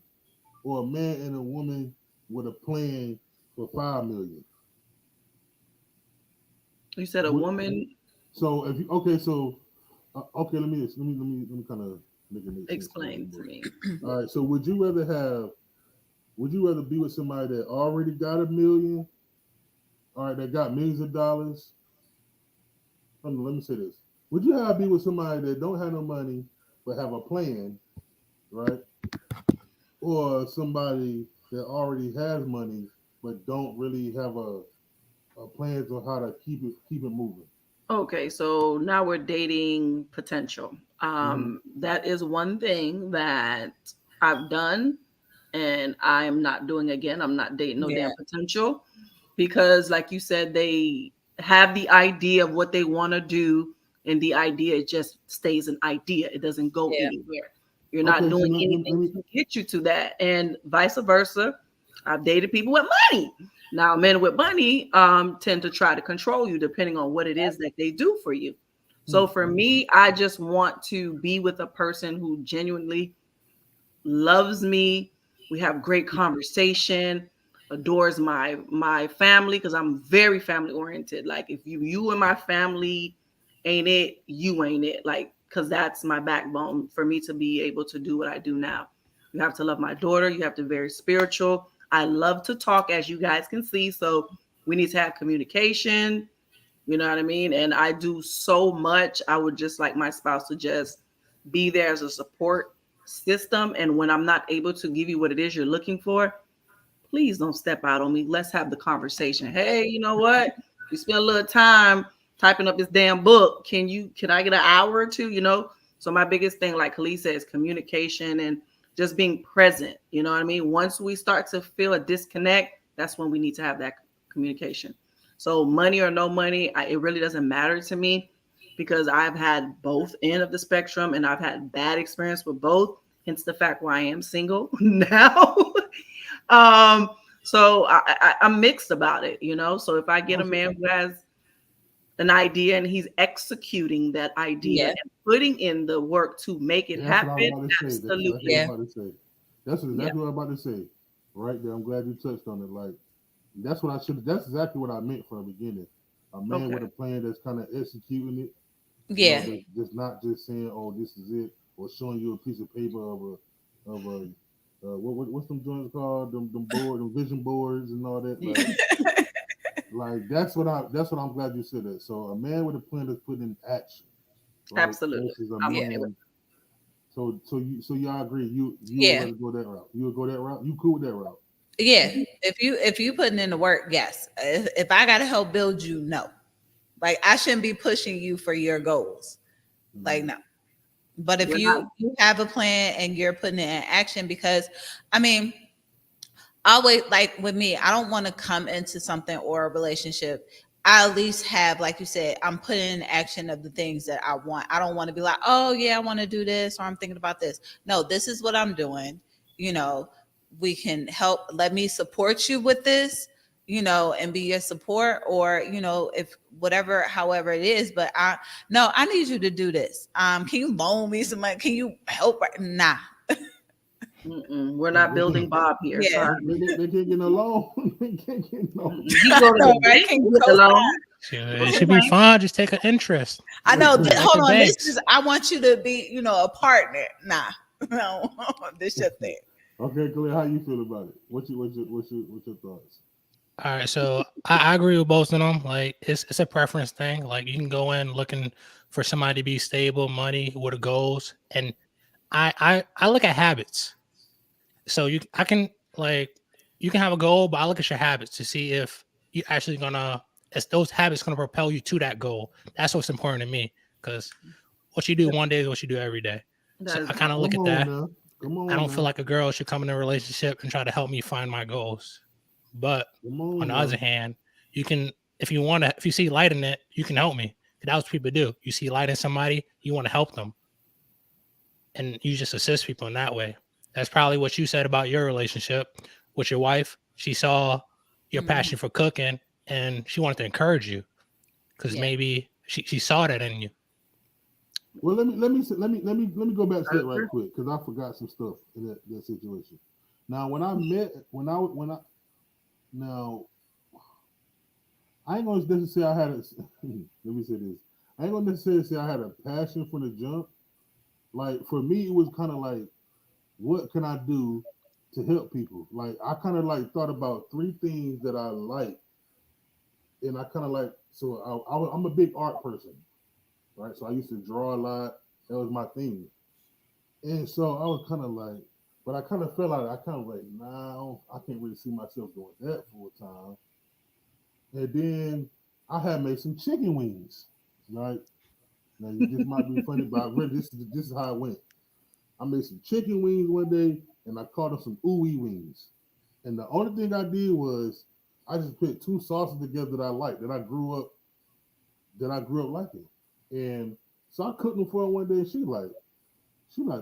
A: or a man and a woman with a plan for 5 million.
C: You said a
A: What,
C: woman.
A: so if you okay, so okay, let me kind of make it make sense a little bit
C: Explain to
A: more.
C: me.
A: All right, so would you rather be with somebody that already got 1 million, all right, that got millions of dollars? Let me say this. Would you have be with somebody that don't have no money but have a plan, right? Or somebody that already has money but don't really have a plans on how to keep it moving?
C: Okay, so now we're dating potential.
A: Mm-hmm.
C: That is one thing that I've done and I am not doing again. I'm not dating no
B: Yeah.
C: damn potential because, like you said, they have the idea of what they want to do, and the idea just stays an idea. It doesn't go
B: Yeah.
C: anywhere. You're not
A: Okay, so
C: doing anything to get you to that, and vice versa. I've dated people with money. Now, men with money tend to try to control you depending on what it is that they do for you. So for me, I just want to be with a person who genuinely loves me. We have great conversation, adores my family because I'm very family oriented. Like if you and my family ain't it, you ain't it. Like because that's my backbone for me to be able to do what I do now. You have to love my daughter. You have to be very spiritual. I love to talk, as you guys can see. So we need to have communication. You know what I mean? And I do so much. I would just like my spouse to just be there as a support system. And when I'm not able to give you what it is you're looking for, please don't step out on me. Let's have the conversation. Hey, you know what? We spent a little time typing up this damn book. Can I get an hour or two? So my biggest thing, like Khalees said, is communication and just being present. You know what I mean? Once we start to feel a disconnect, that's when we need to have that communication. So money or no money, it really doesn't matter to me because I've had both end of the spectrum and I've had bad experience with both. Hence the fact why I am single now. So I'm mixed about it, you know. So if I get a man who has an idea and he's executing that idea and putting in the work to make it happen, absolutely.
A: That's exactly what I'm about to say. Right there. I'm glad you touched on it. Like, that's what I should. That's exactly what I meant from the beginning. A man with a plan that's kind of executing it.
B: Yeah.
A: You know, just not just saying, "Oh, this is it," or showing you a piece of paper of a what's them joints called? Them vision boards and all that. Like that's what I'm glad you said that. So a man with a plan that's put in action. Right?
C: Absolutely.
A: Versus a man. So y'all agree? You would go that route. You would go that route. You cool with that route?
B: Yeah. If you putting in the work, yes. If I gotta help build you, no. Like I shouldn't be pushing you for your goals. Like no. But if you have a plan and you're putting it in action, because I mean, always like with me, I don't want to come into something or a relationship. I at least have, like you said, I'm putting in action of the things that I want. I don't want to be like, oh yeah, I want to do this or I'm thinking about this. No, this is what I'm doing. You know, we can help. Let me support you with this, you know, and be your support, or you know, if whatever, however it is. But I need you to do this. Can you loan me some money? Can you help? Nah.
C: We're not building Bob here.
B: Yeah.
A: They can't get no loan. They can't get no.
C: He go to the bank and get the loan.
D: It should be fun. Just take an interest.
B: I know.
D: Like
B: hold on. This is. I want you to be, you know, a partner. Nah, no. This your thing.
A: Okay, Claire, how you feel about it? What's your thoughts?
D: All right, so I agree with both of them. Like it's a preference thing. Like you can go in looking for somebody to be stable, money, with the goals, and I look at habits. So you can have a goal, but I look at your habits to see if you actually is those habits gonna propel you to that goal. That's what's important to me, because what you do one day is what you do every day. So I kind of look at that. I don't feel like a girl should come in a relationship and try to help me find my goals. But on the other hand, you can, if you see light in it, you can help me. That's what people do. You see light in somebody, you want to help them. And you just assist people in that way. That's probably what you said about your relationship with your wife. She saw your passion for cooking and she wanted to encourage you because maybe she saw that in you.
A: Well, let me go back to that right quick because I forgot some stuff in that situation. Now, now I ain't gonna necessarily say I had a. Let me say this. I ain't gonna necessarily say I had a passion for the jump. Like for me, it was kind of like, what can I do to help people? Like I kind of like thought about 3 things that I like, and I kind of like. So I'm a big art person, right? So I used to draw a lot. That was my thing, and so I was kind of like, but I kind of felt like I kind of like, nah, I can't really see myself doing that full time. And then I had made some chicken wings, right? Now this might be funny, but this is how it went. I made some chicken wings one day, and I called them some ooey wings. And the only thing I did was I just put 2 sauces together that I liked, that I grew up liking. And so I cooked them for her one day, and she like,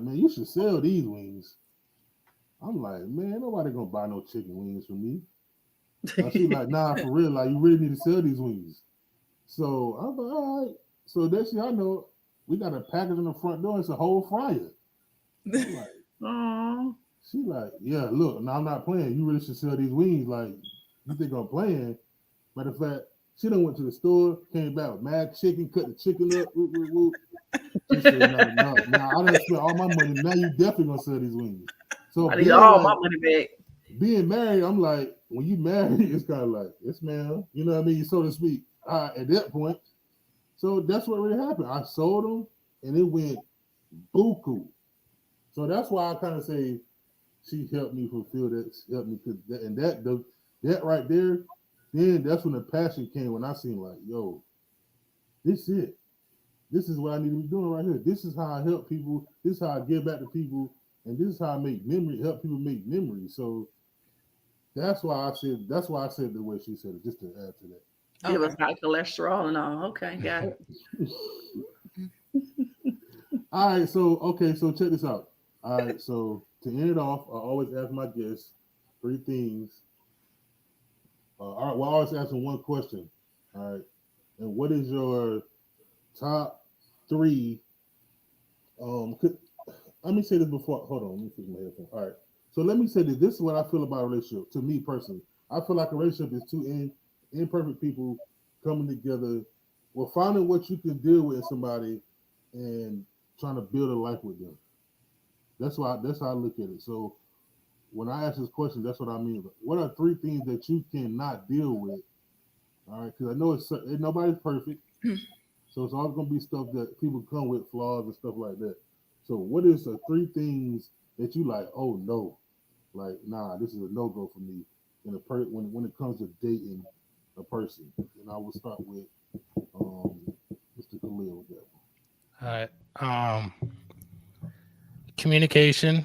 A: man, you should sell these wings. I'm like, man, nobody gonna buy no chicken wings from me. She's like, nah, for real, like you really need to sell these wings. So I was like, all right. So that's I know we got a package on the front door. It's a whole fryer. I'm like,
C: oh.
A: She like, yeah, look, now I'm not playing. You really should sell these wings. Like, you think I'm playing? Matter of fact, she done went to the store, came back with mad chicken, cut the chicken up. Whoop, whoop, whoop. She said, no, I done spent all my money. Now you definitely gonna sell these wings. So
C: I need all my money back.
A: Being married, I'm like, when you married, it's kind of like, yes, ma'am. You know what I mean? So to speak. At that point. So that's what really happened. I sold them and it went buku. So that's why I kind of say she helped me fulfill that, helped me that right there, then that's when the passion came when I seen like, yo, this is it. This is what I need to be doing right here. This is how I help people. This is how I give back to people. And this is how I make memory, help people make memories. So that's why I said the way she said it, just to add to that.
C: Give
B: Okay.
C: us high cholesterol and all. Okay, got it.
A: All right, so check this out. All right, so to end it off, I always ask my guests three things. All right, well, I always ask them one question. All right, and what is your top three? Let me say this before. Hold on, let me fix my headphone. All right, so let me say this. This is what I feel about a relationship. To me personally, I feel like a relationship is two imperfect people coming together, well, finding what you can deal with in somebody, and trying to build a life with them. That's how I look at it. So when I ask this question, that's what I mean. What are three things that you cannot deal with? All right, because I know nobody's perfect, so it's always gonna be stuff that people come with flaws and stuff like that. So what is the three things that you like? Oh no, like nah, this is a no go for me. When it comes to dating a person, and I will start with um, Mr. Khalil with that
D: All right. Communication.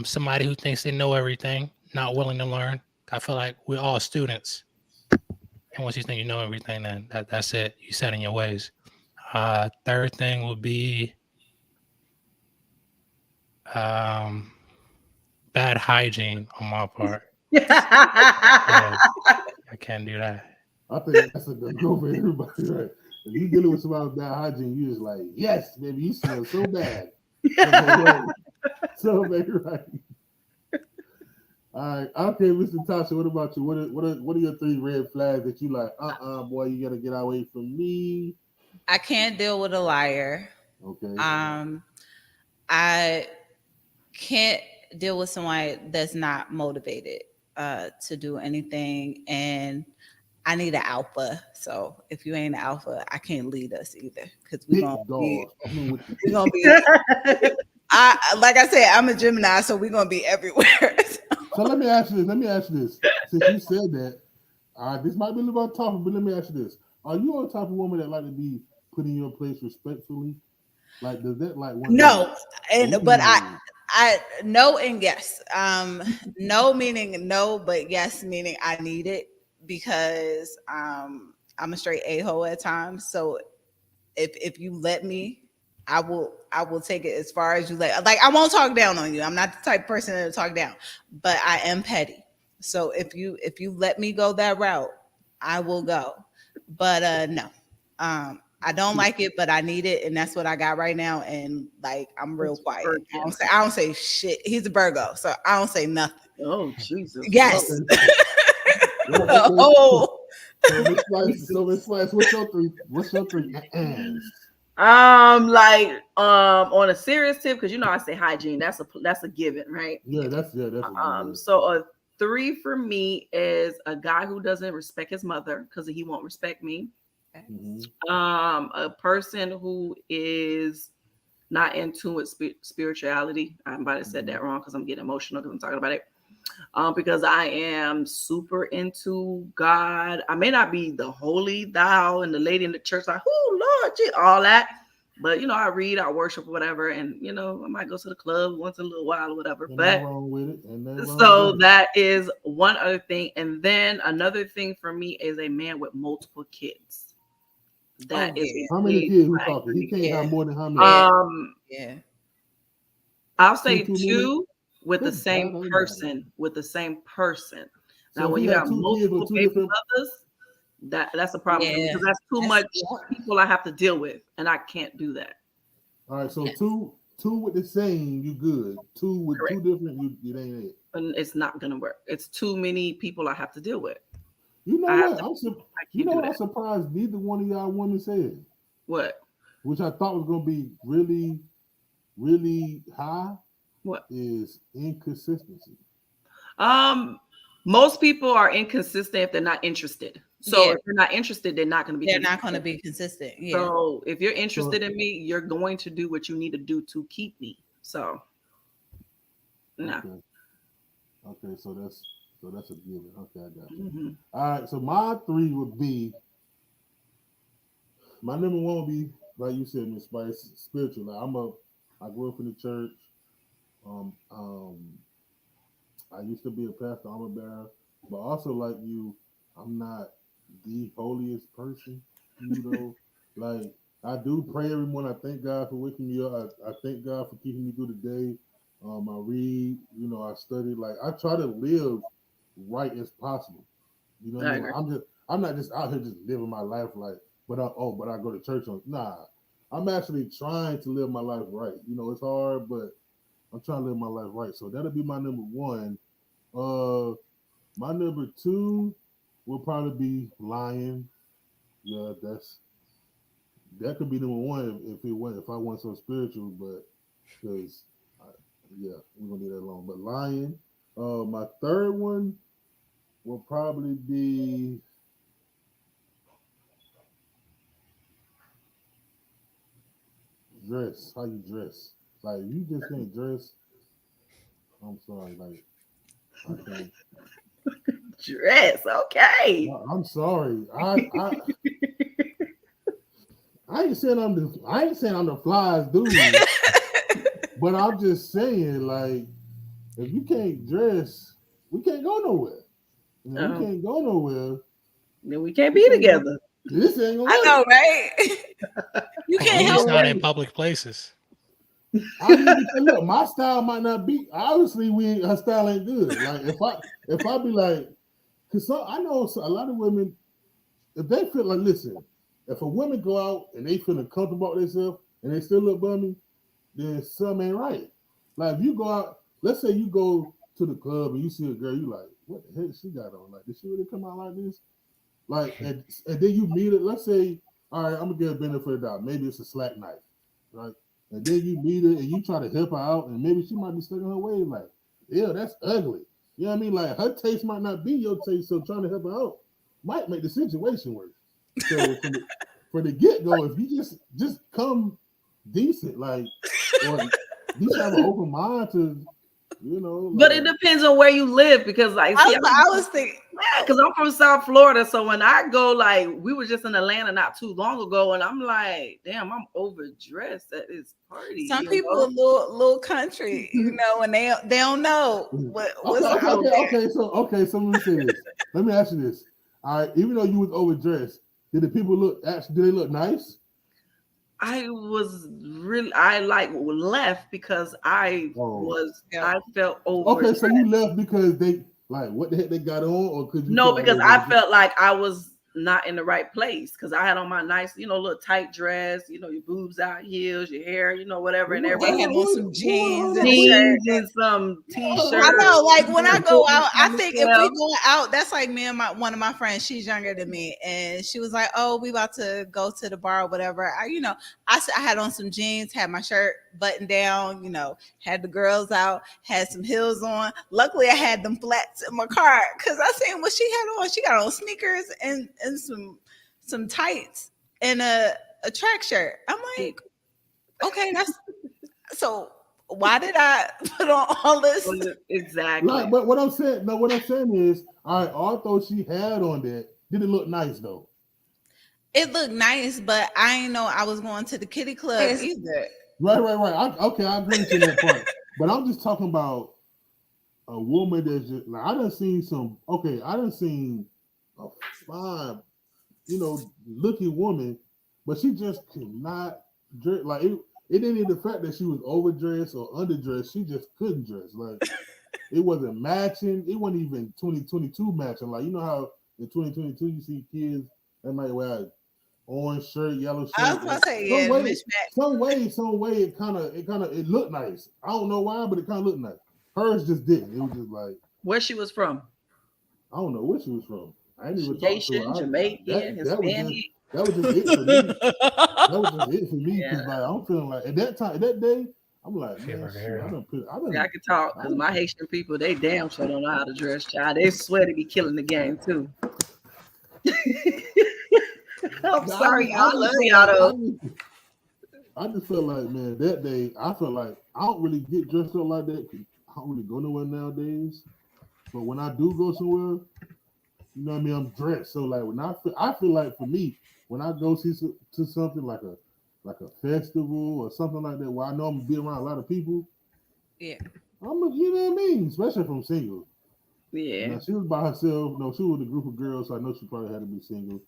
D: Somebody who thinks they know everything, not willing to learn. I feel like we're all students, and once you think you know everything, then that's it. You set in your ways. Third thing would be um, bad hygiene on my part. Yeah, I can't do that.
A: one. I think that's a good go for everybody, right? If you dealing with somebody with bad hygiene, you just like, yes, baby, you smell so bad. So baby, right. All right, okay, Mr. Tasha. What about you? What are your three red flags that you like? Boy, you gotta get away from me.
B: I can't deal with a liar.
A: Okay,
B: I can't deal with someone that's not motivated to do anything, and I need an alpha. So if you ain't an alpha, I can't lead us either because
A: big dog. I'm with you.
B: we're gonna be. I like I said, I'm a Gemini, so we're gonna be everywhere.
A: So let me ask you this. Since you said that, this might be a little bit tough, but let me ask you this: are you the type of woman that like to be put in your place respectfully? Like, does that like one of your?
B: No, but
A: Ooh,
B: I no and yes. No meaning no, but yes meaning I need it because I'm a straight a-hole at times. So if you let me, I will take it as far as you let. Like I won't talk down on you. I'm not the type of person to talk down, but I am petty. So if you let me go that route, I will go. But no. I don't like it, but I need it, and that's what I got right now. And like I'm real
C: It's
B: quiet.
C: virgin.
B: I don't say shit. He's a Virgo, so I don't say nothing.
C: Oh Jesus.
B: Yes.
A: okay. Well, okay.
B: Oh.
A: Miss Slice, What's your three?
C: On a serious tip, because I say hygiene. That's a given, right?
A: That's a good.
C: So a three for me is a guy who doesn't respect his mother because he won't respect me.
A: Mhm.
C: A person who is not in tune with spirituality. I might have said that wrong because I'm getting emotional because I'm talking about it. Because I am super into God. I may not be the holy thou and the lady in the church, like, oh Lord, all that. But I read, I worship, whatever, and I might go to the club once in a little while or whatever.
A: Ain't
C: But
A: nothing wrong with it. Ain't nothing wrong
C: so
A: with it.
C: that is one other thing. And then another thing for me is a man with multiple kids. That is
B: yeah.
C: a
A: How many
C: big
A: kids we
C: flag
A: talking?
C: for
A: He
C: me.
A: can't have more than how many?
B: Yeah.
C: I'll say
A: Too many?
C: two with the
A: Good
C: same
A: God
C: person. With the same person. Now,
A: So if
C: when
A: he
C: you
A: had
C: have
A: two kids
C: multiple
A: with two
C: baby
A: different,
C: mothers, that's a problem for me
B: Yeah.
C: because that's too
B: That's-
C: much people I have to deal with, and I can't do that.
A: all right. So two with the same, you good. Two with two
C: Correct.
A: different, it ain't it.
C: And it's not gonna work. It's too many people I have to deal with.
A: You know
C: I have
A: what?
C: to. I
A: You
C: can't
A: know
C: do
A: what? I'm
C: that.
A: surprised neither one of y'all women said,
C: What?
A: which I thought was gonna be really, really high,
C: What?
A: is inconsistency.
C: Um, Most people are inconsistent if they're not interested. So
B: Yeah.
C: if they're not interested, they're not going to be
B: They're not going to
C: consistent.
B: be consistent. Yeah.
C: So if you're
A: So
C: interested in me, you're going to do what you need to do to keep me. So no.
A: okay, so that's a given. Okay, I got you.
C: Mm-hmm.
A: All right, so my three would be my number one would be like you said, Miss Spice, spiritual. I grew up in the church. Um, um, I used to be a pastor, armor bearer, but also like you, I'm not the holiest person, you know. Like I do pray every morning. I thank God for waking me up. I thank God for keeping me through the day. I read, you know, I study. Like I try to live right as possible. You know what I
C: I
A: mean?
C: agree.
A: Like, I'm not just out here just living my life like, but I go to church on. Nah, I'm actually trying to live my life right. You know, it's hard, but I'm trying to live my life right. So that'll be my number one. My number two will probably be lying. Yeah, that could be number one if I wasn't so spiritual, but because yeah, we're gonna leave that alone. But lying. My third one will probably be dress. How you dress? Like you just can't dress. I'm sorry. Like I can't.
C: Dress, okay.
A: I'm sorry. I ain't saying I'm the flies dude, but I'm just saying like if you can't dress, we can't go nowhere. And if we
C: Um,
A: can't go nowhere,
C: then we can't
A: this
C: be
A: ain't gonna,
C: together.
A: this ain't gonna
B: I
A: work.
B: know, right? You
D: At
B: can't
D: least
B: help
D: not
B: it.
D: in public places.
A: I mean, because look, my style might not be. Obviously, her style ain't good. Like if I be like, because I know a lot of women, if they feel like, listen, if a woman go out and they feeling comfortable about themselves and they still look bummy, then something ain't right. Like if you go out, let's say you go to the club and you see a girl, you like, what the heck she got on? Like, did she really come out like this? Like, and then you meet it. Let's say, all right, I'm gonna get a benefit of the doubt. Maybe it's a slack night, right? And then you meet her and you try to help her out, and maybe she might be stuck in her ways. Like, yeah, that's ugly. You know what I mean? Like, her taste might not be your taste, so trying to help her out might make the situation worse. So for the get go, if you just come decent, like, or at least have an open mind to, you know.
C: But
A: Like,
C: it depends on where you live because, like, see,
B: I was thinking,
C: because I'm from South Florida, so when I go, like, we were just in Atlanta not too long ago, and I'm like, damn, I'm overdressed at this party.
B: some
C: You
B: people
C: know?
B: a little country, you know, and they don't know what's out there.
A: okay. So let me say this. Let me ask you this. All right, even though you was overdressed, did the people did they look nice?
C: I like left because
A: Oh.
C: I felt
A: Okay,
C: overdressed.
A: so you left because they like what the heck they got on, or because you
C: No,
A: felt like
C: because
A: they
C: I
A: were
C: felt like I was not in the right place because I had on my nice, little tight dress, your boobs out, heels, your hair, whatever, and
B: They
C: everybody
B: had on some jeans and a shirt.
C: jeans and some
B: I
C: t-shirts.
B: know, like when I go out, I
C: Fitness
B: think if we
C: club.
B: going out, that's like me and one of my friends. She's younger than me, and she was like, "Oh, we about to go to the bar or whatever." I had on some jeans, had my shirt buttoned down, had the girls out, had some heels on. Luckily, I had them flats in my car because I seen what she had on. She got on sneakers and some tights and a track shirt. I'm like, okay, that's so. Why did I put on all this?
C: Exactly.
A: like. But what I'm saying is, all right, although she had on that, did it look nice though?
B: It looked nice, but I didn't know I was going to the kitty club either.
A: Right. I agree with you in that part. But I'm just talking about a woman that's just like I done seen some. Okay, I done seen a fine, looking woman, but she just could not dress. Like it didn't even the fact that she was overdressed or underdressed. She just couldn't dress. Like it wasn't matching. It wasn't even 2022 matching. Like you know how in 2022 you see kids that might wear an orange shirt, yellow
B: I
A: shirt.
B: was about
A: Like
B: to say, yeah, the mismatch.
A: some way it looked nice. I don't know why, but it kind of looked nice. Hers just didn't. It was just like
C: Where she was from?
A: I don't know where she was from. I didn't even talk to
C: Haitian,
A: her.
C: Jamaican, Hispanic.
A: That was just it for me. That was just it for me because
C: Yeah.
A: like I'm feeling like at that day, I'm like, man,
D: Favorite
A: shit,
D: era.
C: I can talk because my Haitian people, they damn sure don't know how to dress, child. They swear to be killing the game too. I'm sorry, y'all. I love y'all though.
A: I just felt like, man, that day, I felt like I don't really get dressed up like that. 'Cause I don't really go nowhere nowadays. But when I do go somewhere, you know what I mean, I'm dressed. So like when I feel like for me, when I go to something like a festival or something like that, where I know I'm gonna be around a lot of people,
B: Yeah.
A: you know what I mean, especially if I'm single.
C: Yeah.
A: Now she was by herself. No, she was with a group of girls, so I know she probably had to be single.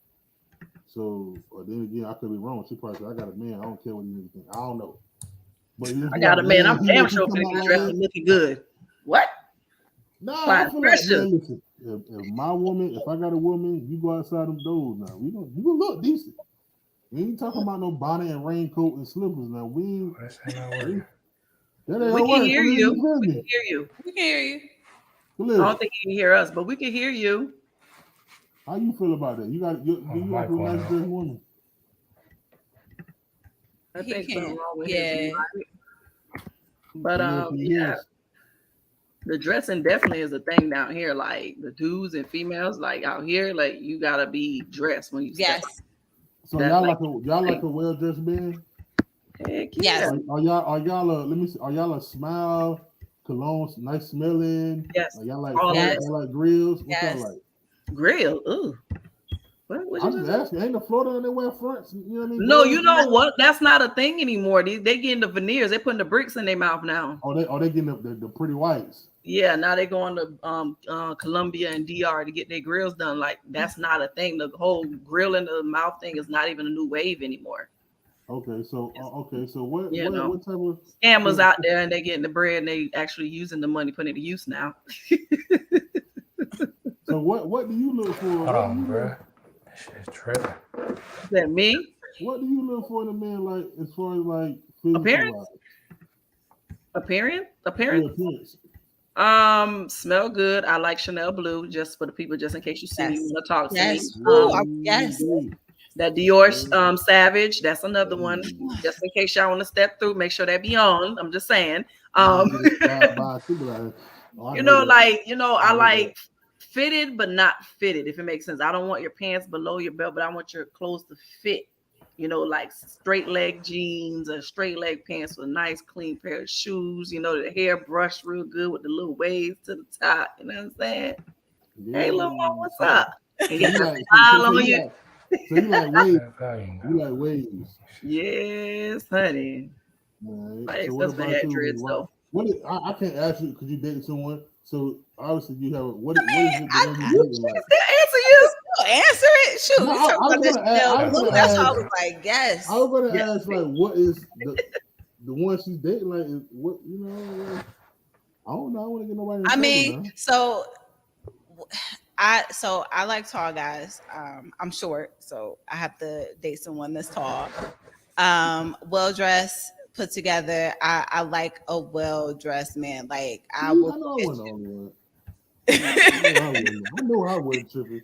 A: So, or then again, I could be wrong. She probably said, "I got a man. I don't care what you think. I don't know." But
C: I got a man. I'm damn sure
A: come
C: finna
A: out
C: get
A: like
C: dressed
A: that.
C: and looking good. What?
A: Nah, I
C: Fine,
A: feel like,
C: pressure.
A: man, listen. If my woman, if I got a woman, you go outside them doors now. You gonna look decent. We ain't talking about no bonnet and raincoat and slippers now. We ain't. That ain't
C: We
A: gonna
C: can
A: work.
C: hear
A: Khalil,
C: you.
A: feel
C: We
A: me?
C: can hear you.
B: We can hear you.
C: I
A: Khalil,
C: don't think you can hear us, but we can hear you.
A: how you feel about that? Do you like a nice dressed woman?
C: I
B: He
C: think
B: can't.
C: something wrong with
B: Yeah.
C: his mic. But
A: Khalil, can you hear
C: yeah,
A: us?
C: the dressing definitely is a thing down here. Like the dudes and females, like out here, like you gotta be dressed when you step.
B: Yes.
A: So
C: That,
A: y'all
C: like,
A: like a well dressed man?
C: Heck
B: Yes.
C: yeah.
A: Are y'all let me see, are y'all a smile, cologne, nice smelling?
C: Yes.
A: Are y'all like
C: All
B: Yes.
A: y'all like grills? What y'all
B: Yes.
A: like?
C: Grill. Ooh. What you
A: I'm just asking. Ain't the Florida they wear fronts? You know what I mean?
C: No,
A: Girls
C: you
A: do
C: know
A: that?
C: what? That's not a thing anymore. They getting the veneers. They putting the bricks in their mouth now.
A: They getting the pretty whites.
C: Yeah, now they going to Colombia and DR to get their grills done. Like that's not a thing. The whole grill in the mouth thing is not even a new wave anymore.
A: Okay, so what
C: You know.
A: what type of
C: Scammers out there and they getting the bread and they actually using the money, putting it to use now.
A: so what do you look for?
D: Hold on, bro. Shit's tripping.
C: Is that me?
A: What do you look for in a man, like as far as like physical
C: Appearance?
A: wise?
C: Appearance?
A: Yeah,
C: Smell good. I like Chanel Blue, just for the people, just in case you see me,
B: Yes.
C: want to talk to
B: Yes.
C: me.
B: Ooh, yes.
C: That Dior Savage, that's another one. Just in case y'all want to step through, make sure that be on. I'm just saying. I like fitted but not fitted, if it makes sense. I don't want your pants below your belt, but I want your clothes to fit. Like straight leg jeans or straight leg pants with a nice clean pair of shoes. The hair brushed real good with the little waves to the top. You know what I'm saying?
A: Yeah.
C: Hey, little mom, what's up?
A: So you like waves? You like waves?
C: Yes, honey.
A: Right.
C: My
A: So what
C: ex-husband
A: about
C: had
A: you?
C: dreads though.
A: I can't ask you because you dated someone. So obviously you have what is it the one you
C: You
A: dating like?
C: answer you.
B: Answer it. Shoot.
A: No,
B: You talking about this Chanel Blue. That's why I was like, yes.
A: I was gonna ask like what is the one she's dating like is what I don't know. I want to get nobody.
B: I mean, so I like tall guys. I'm short, so I have to date someone that's tall. Well dressed, put together. I like a well dressed man. Like I will.
A: I know I wasn't the only one. I know I wasn't tripping.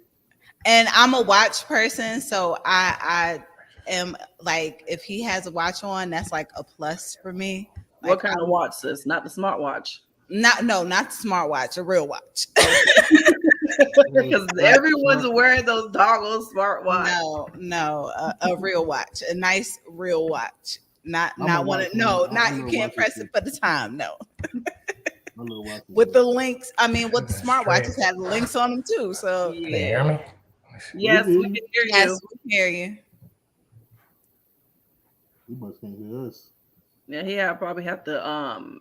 B: And I'm a watch person, so I am like, if he has a watch on, that's like a plus for me. Like,
C: What kind of watch, sis? Not the smartwatch.
B: Not the smartwatch, a real watch.
C: Because everyone's wearing those doggone smartwatch.
B: No, a real watch, a nice real watch. Not
A: I'm a
B: one.
A: watch
B: No,
A: man.
B: not
A: I'm
B: you
A: a
B: can't
A: watch
B: press
A: man.
B: it for the time. No.
A: I love watching
B: With
A: that.
B: the links, I mean, with the smartwatches have the links on them too. So
D: Can you hear me?
C: Yes, we can hear you.
B: yes, we can hear you.
A: You must can't hear us.
C: Yeah, I probably have to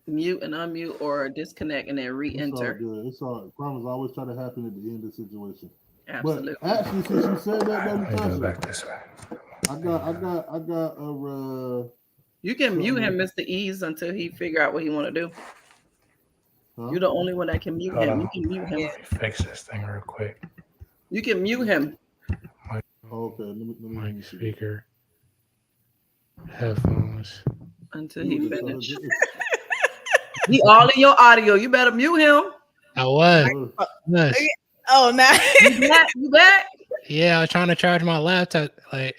C: mute and unmute or disconnect and then re-enter.
A: It's all good. It's all problems always try to happen at the end of the situation.
C: Absolutely.
A: But actually, since you said that,
D: Let me go
A: Natasha,
D: back this way.
A: I got a.
C: You can mute him, Mr. Ease, until he figure out what he want to do.
A: Huh?
C: You're the only one that can mute him. You can mute him.
D: Let me fix this thing real quick.
C: You can mute him.
A: Okay, let me
D: Mic, speaker, headphones.
C: Until he finish. He all in your audio. You better mute him.
D: I was. Yes.
B: Oh, now
C: You back?
D: Yeah, I was trying to charge my laptop, but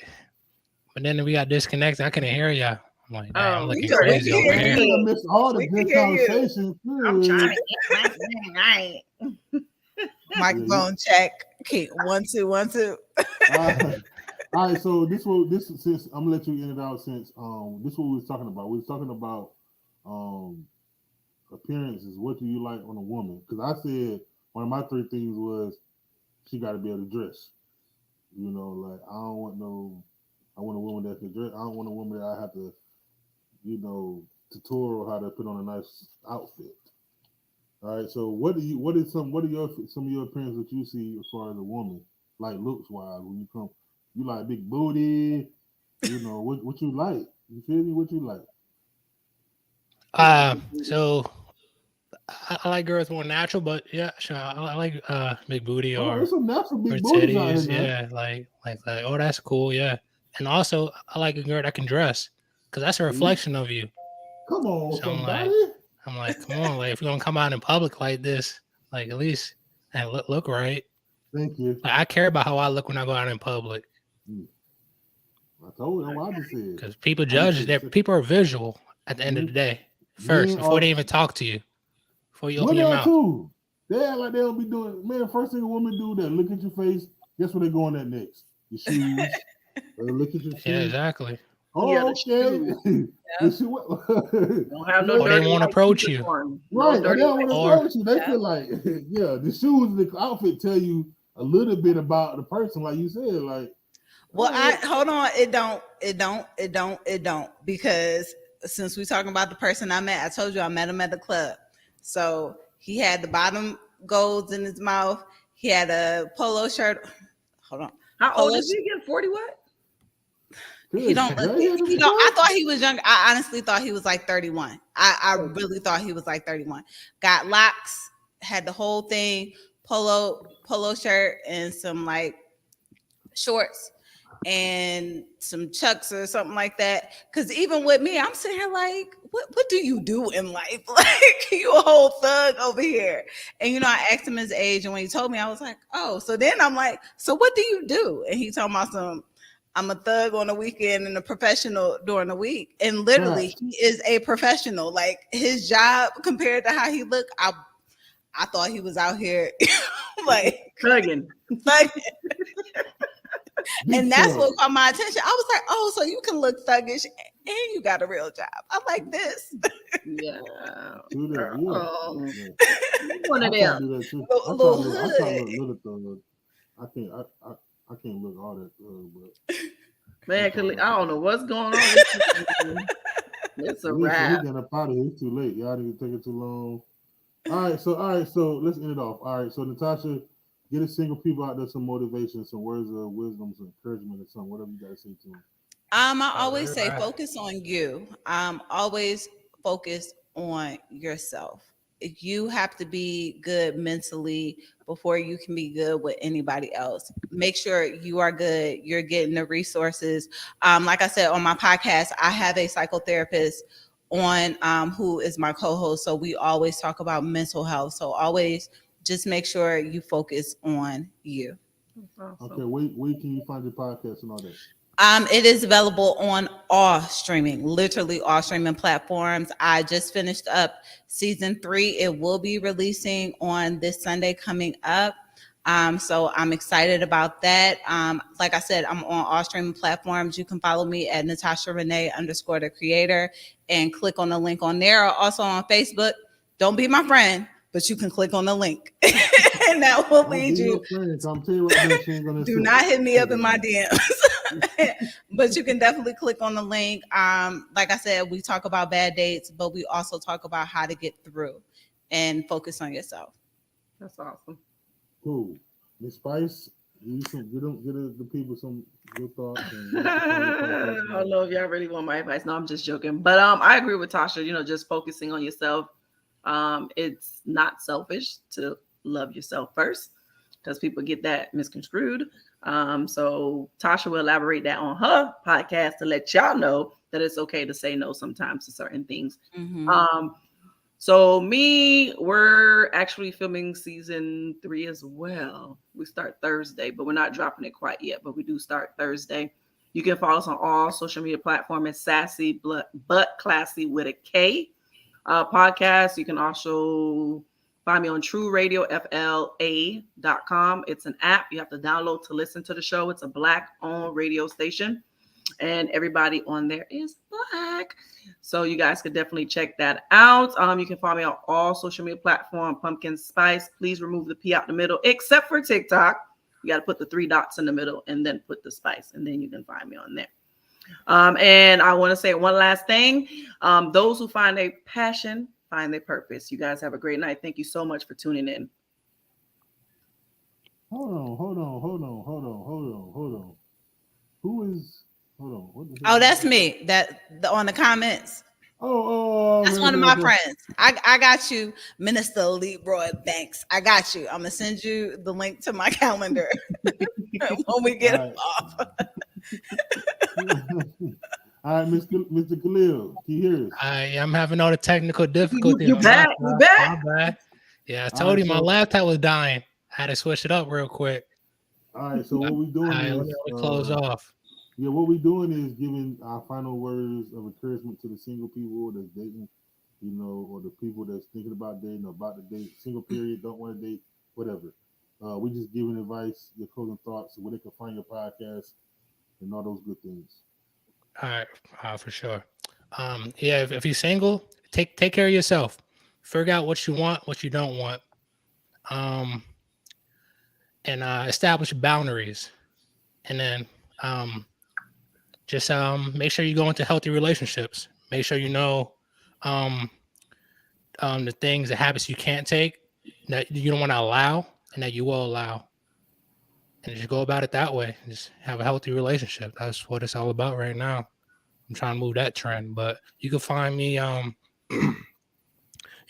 D: then we got disconnected. I couldn't hear y'all. I'm like, damn, I'm looking crazy over here.
A: I missed all the good conversation.
C: I'm trying to get my thing right.
B: microphone check. Okay, 1 2 1 2.
A: All right, so this since I'm gonna let you end it out since this is what we was talking about. We was talking about appearances. What do you like on a woman? Because I said one of my 3 things was she got to be able to dress. Like I want a woman that can dress. I don't want a woman that I have to, tutorial how to put on a nice outfit. All right. So what are some of your appearance that you see as far as a woman, like looks wise, when you come, you like big booty, you know what you like. You feel me? What you like?
D: So I like girls more natural, but yeah, sure. I like big booty
A: Oh, there's some natural
D: or
A: big booties out here
D: titties.
A: now.
D: Yeah, like oh, that's cool. Yeah, and also I like a girl that can dress because that's a
A: See?
D: reflection of you.
A: Come on,
D: So
A: somebody.
D: I'm like, come on, like if you're gonna come out in public like this, like at least and look right.
A: Thank you.
D: Like I care about how I look when I go out in public
A: I told you what I just said.
D: because people
A: I just
D: judge
A: said,
D: that people are visual at the end of the day
A: men
D: first before
A: are
D: they even talk to you, before you open
A: women
D: your
A: are
D: mouth.
A: too. They act like they don't be doing. Man, first thing a woman do, they look at your face. Guess where they going at next? Your shoes. They look at your shoes.
D: Yeah, exactly.
C: Yeah,
A: Oh,
C: the shoes.
A: okay.
B: Yeah.
A: The shoe-
C: Don't have no
A: Yeah,
D: Or they
C: dirty
D: won't
C: white
D: approach
C: shoes
D: you.
C: on.
A: right.
C: No
A: And they
C: dirty
A: don't
C: white
A: want to
D: Or-
A: approach you. They
B: Yeah.
A: feel like, yeah, the shoes, the outfit tell you a little bit about the person, like you said. Like,
B: Well,
A: oh,
B: hold on. It don't. Because since we're talking about the person I met, I told you I met him at the club. So he had the bottom golds in his mouth. He had a polo shirt. Hold on.
C: How old
B: Polo
C: is he again? 40 what?
B: He don't look. He don't. I thought he was young. I honestly thought he was like 31. I really thought he was like 31. Got locks. Had the whole thing. Polo shirt and some like shorts and some chucks or something like that. Because even with me, I'm sitting here like, what do you do in life? Like you a whole thug over here. And you know, I asked him his age, and when he told me, I was like, oh. So then I'm like, so what do you do? And he told me I'm a thug on the weekend and a professional during the week. And literally,
A: Right.
B: he is a professional. Like his job compared to how he looked, I thought he was out here like
C: Thugging.
B: and that's what caught my attention. I was like, oh, so you can look thuggish and you got a real job. I like this.
C: Yeah.
A: Do that,
C: Oh,
A: yeah.
C: one
A: I
C: of
A: try to
C: them.
A: do that too.
B: A
A: I
B: little
A: try to
B: hood.
A: look little thug. I can't look all that thug, but
C: Man, I don't know what's going on. It's a
A: he
C: wrap.
A: getting up out of here. It's too late. Y'all didn't take it too long. All right, so let's end it off. All right, so Natasha, get a single people out there some motivation, some words of wisdom, some encouragement, or something, whatever you gotta say to them.
B: I always say
D: right.
B: focus on you. Always focus on yourself. You have to be good mentally before you can be good with anybody else. Make sure you are good. You're getting the resources. Like I said on my podcast, I have a psychotherapist on who is my co-host. So we always talk about mental health. So always just make sure you focus on you.
C: Awesome.
A: Okay, where can you find your podcast and all that?
B: It is available on literally all streaming platforms. I just finished up season 3. It will be releasing on this Sunday coming up. So I'm excited about that. Like I said, I'm on all streaming platforms. You can follow me at Natasha Renee _ the creator and click on the link on there. Also on Facebook. Don't be my friend, but you can click on the link and that will lead you. Do not hit me up in my DMs. But you can definitely click on the link. Like I said, we talk about bad dates, but we also talk about how to get through and focus on yourself.
C: That's awesome.
A: Cool. Miss Spice, get the people some good thoughts.
C: I don't know if y'all really want my advice. No, I'm just joking. But I agree with Tasha, just focusing on yourself. It's not selfish to love yourself first because people get that misconstrued. So Tasha will elaborate that on her podcast to let y'all know that it's okay to say no sometimes to certain things.
B: Mm-hmm.
C: So we're actually filming season 3 as well. We start Thursday, but we're not dropping it quite yet, but we do start Thursday. You can follow us on all social media platforms. Sassy but Classy with a K podcast. You can also find me on TrueRadioFLA.com. It's an app you have to download to listen to the show. It's a Black-owned radio station, and everybody on there is Black. So you guys could definitely check that out. You can follow me on all social media platforms. Pumpkin Spice. Please remove the P out the middle, except for TikTok. You got to put the 3 dots in the middle and then put the spice, and then you can find me on there. And I want to say one last thing. Those who find a passion find their purpose. You guys have a great night. Thank you so much for tuning in.
A: Hold on. Who is? Hold on. What the
B: Oh, that's me. On the comments. That's one of my friends. I got you, Minister Leroy Banks. I got you. I'm gonna send you the link to my calendar when we get off.
A: All right, Mr. Khalil, can you hear us?
D: I'm having all the technical difficulties.
C: You back? You back?
D: My bad. Yeah, I told you my laptop was dying. I had to switch it up real quick.
A: All right, so what we doing is
D: let me close off.
A: Yeah, what we doing is giving our final words of encouragement to the single people that's dating, or the people that's thinking about dating or about to date, single period, don't want to date, whatever. We just giving advice, your closing thoughts, where they can find your podcast, and all those good things.
D: All right, for sure. If you're single, take care of yourself. Figure out what you want, what you don't want. And establish boundaries. And then just make sure you go into healthy relationships. Make sure you know the things, the habits you can't take, that you don't want to allow, and that you will allow. And just go about it that way. Just have a healthy relationship. That's what it's all about right now. I'm trying to move that trend, but you can find me. You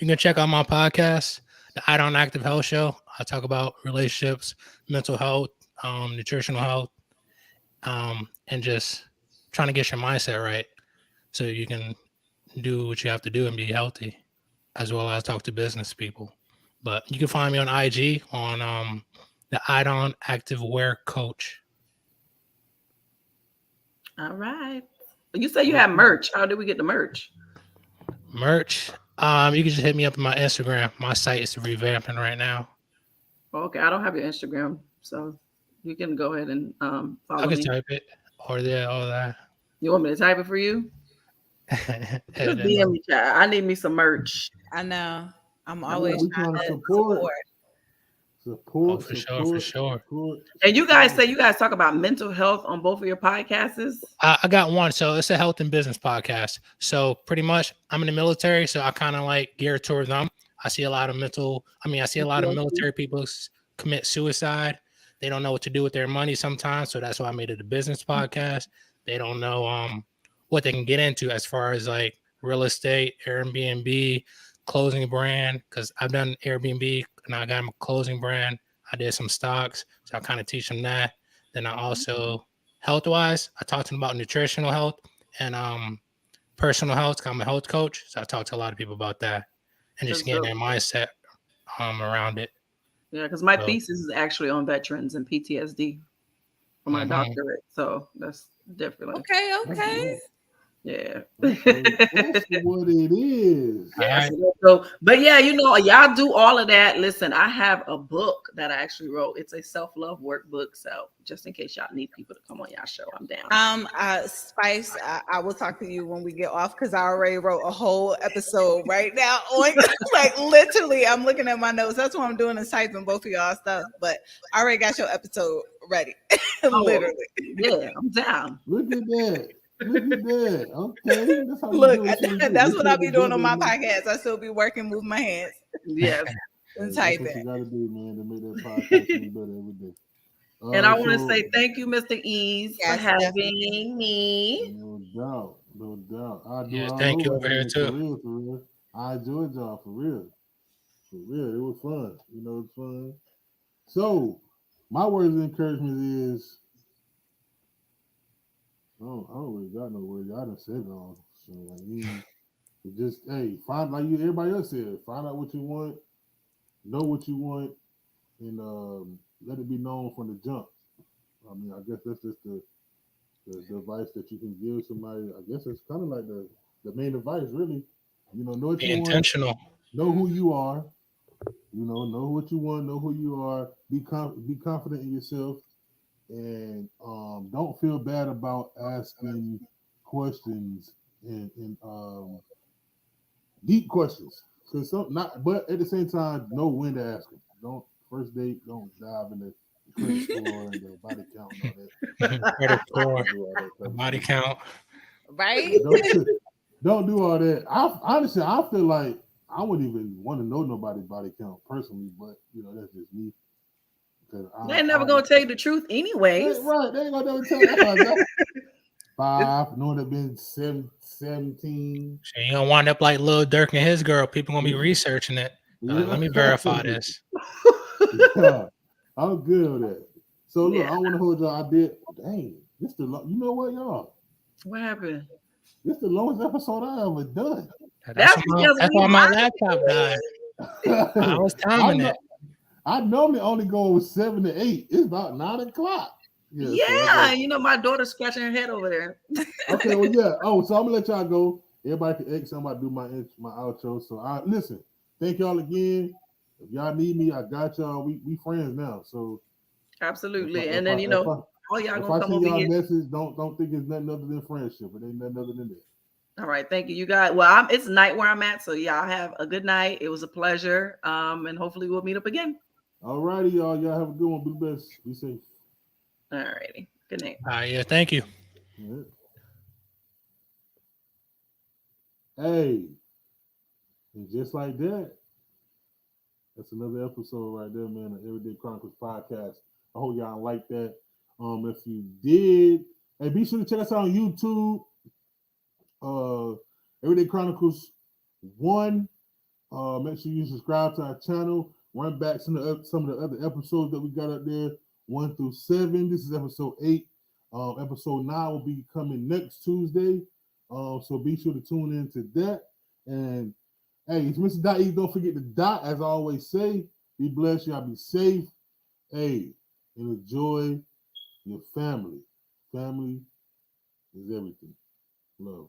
D: can check out my podcast, the I Don't Active Health Show. I talk about relationships, mental health, nutritional health, and just trying to get your mindset right so you can do what you have to do and be healthy, as well as talk to business people. But you can find me on IG on the I Don't Active Wear Coach.
C: All right. You say you have merch. How do we get the merch?
D: Merch. You can just hit me up on my Instagram. My site is revamping right now.
C: Okay, I don't have your Instagram, so you can go ahead and follow me.
D: I can type it or all that.
C: You want me to type it for you? Just DM me, chat. I need me some merch.
B: I know. I'm always trying to
A: support.
D: For sure.
C: And you guys say you guys talk about mental health on both of your podcasts?
D: I got one. So it's a health and business podcast. So pretty much I'm in the military, so I kind of like gear towards them. I see a lot of military people commit suicide. They don't know what to do with their money sometimes. So that's why I made it a business podcast. They don't know what they can get into as far as like real estate, Airbnb, clothing brand, because I've done Airbnb and I got them a clothing brand. I did some stocks, so I kind of teach them that. Then I also, health-wise, I talk to them about nutritional health and personal health. I'm a health coach, so I talk to a lot of people about that and just getting their mindset around it.
C: Yeah, because my thesis is actually on veterans and PTSD for my doctorate, so that's different.
B: Okay.
C: Yeah.
A: That's what it is.
C: Yeah, so, but yeah, y'all do all of that. Listen, I have a book that I actually wrote. It's a self-love workbook. So just in case y'all need people to come on y'all show, I'm down.
B: Spice, I will talk to you when we get off because I already wrote a whole episode right now. Like literally, I'm looking at my notes. That's what I'm doing is typing both of y'all stuff. But I already got your episode ready. Literally.
C: Yeah, I'm down.
A: Look at that. Okay. That's how
B: Look, that's what I be doing on my podcast. I still be working, moving my hands.
C: Yes.
B: And typing.
A: That's what you gotta do, man, to make that podcast better every day.
C: And I want to say thank you, Mr. Ease, for having me.
A: No doubt.
D: Thank you over here too.
A: For real. I enjoyed y'all for real. It was fun. It's fun. So my words of encouragement is I don't really got no words. I done said it all. So just find everybody else said, find out what you want, know what you want, and let it be known from the jump. I mean, I guess that's just the advice that you can give somebody. I guess it's kind of like the main advice, really. Know what
D: be
A: you
D: intentional.
A: Want, know who you are. Know what you want, know who you are. Be confident in yourself. And don't feel bad about asking questions and deep questions. But at the same time, know when to ask them. Don't first date. Don't dive in the credit score and the body count and all that.
D: Credit score, body count.
B: Right.
A: Don't do all that. I feel like I wouldn't even want to know nobody's body count personally, but that's just me. Because
C: They're never gonna tell you the truth, anyways.
A: Right? They ain't gonna never tell you. 5, knowing it been 17.
D: So you gonna wind up like Lil Durk and his girl. People gonna be researching it. Like, let me verify this.
A: Yeah, I'm good with that. So look,
C: Yeah.
A: I don't want to hold y'all. I did. Dang, you know what, y'all?
C: What happened?
A: This the longest episode I ever done.
D: That's
C: because
D: why my laptop died. I was timing it.
A: I normally only go with 7 to 8. It's about 9 o'clock.
C: Yeah, my daughter's scratching her head over there.
A: Okay, well, yeah. Oh, so I'm gonna let y'all go. Everybody can exit. I'm about to do my outro. So listen. Thank y'all again. If y'all need me, I got y'all. We friends now. So
C: absolutely. And then all y'all gonna come over here.
A: Message, don't think it's nothing other than friendship. It ain't nothing other than that.
C: All right, thank you. You guys. Well, it's night where I'm at, so y'all have a good night. It was a pleasure. And hopefully we'll meet up again.
A: All righty, y'all. Y'all have a good one. Be the best. Be safe.
C: All righty. Good night.
D: Yeah, thank you.
A: Yeah. Hey, and just like that, that's another episode right there, man, of Everyday Chronicles podcast. I hope y'all like that. If you did, hey, be sure to check us out on YouTube. Everyday Chronicles 1. Make sure you subscribe to our channel. Run back some of the other episodes that we got up there, 1 through 7. This is episode 8. Episode 9 will be coming next Tuesday. So be sure to tune in to that. And hey, it's Mr. Dot E. Don't forget the dot, as I always say. Be blessed, y'all be safe. Hey, and enjoy your family. Family is everything. Love.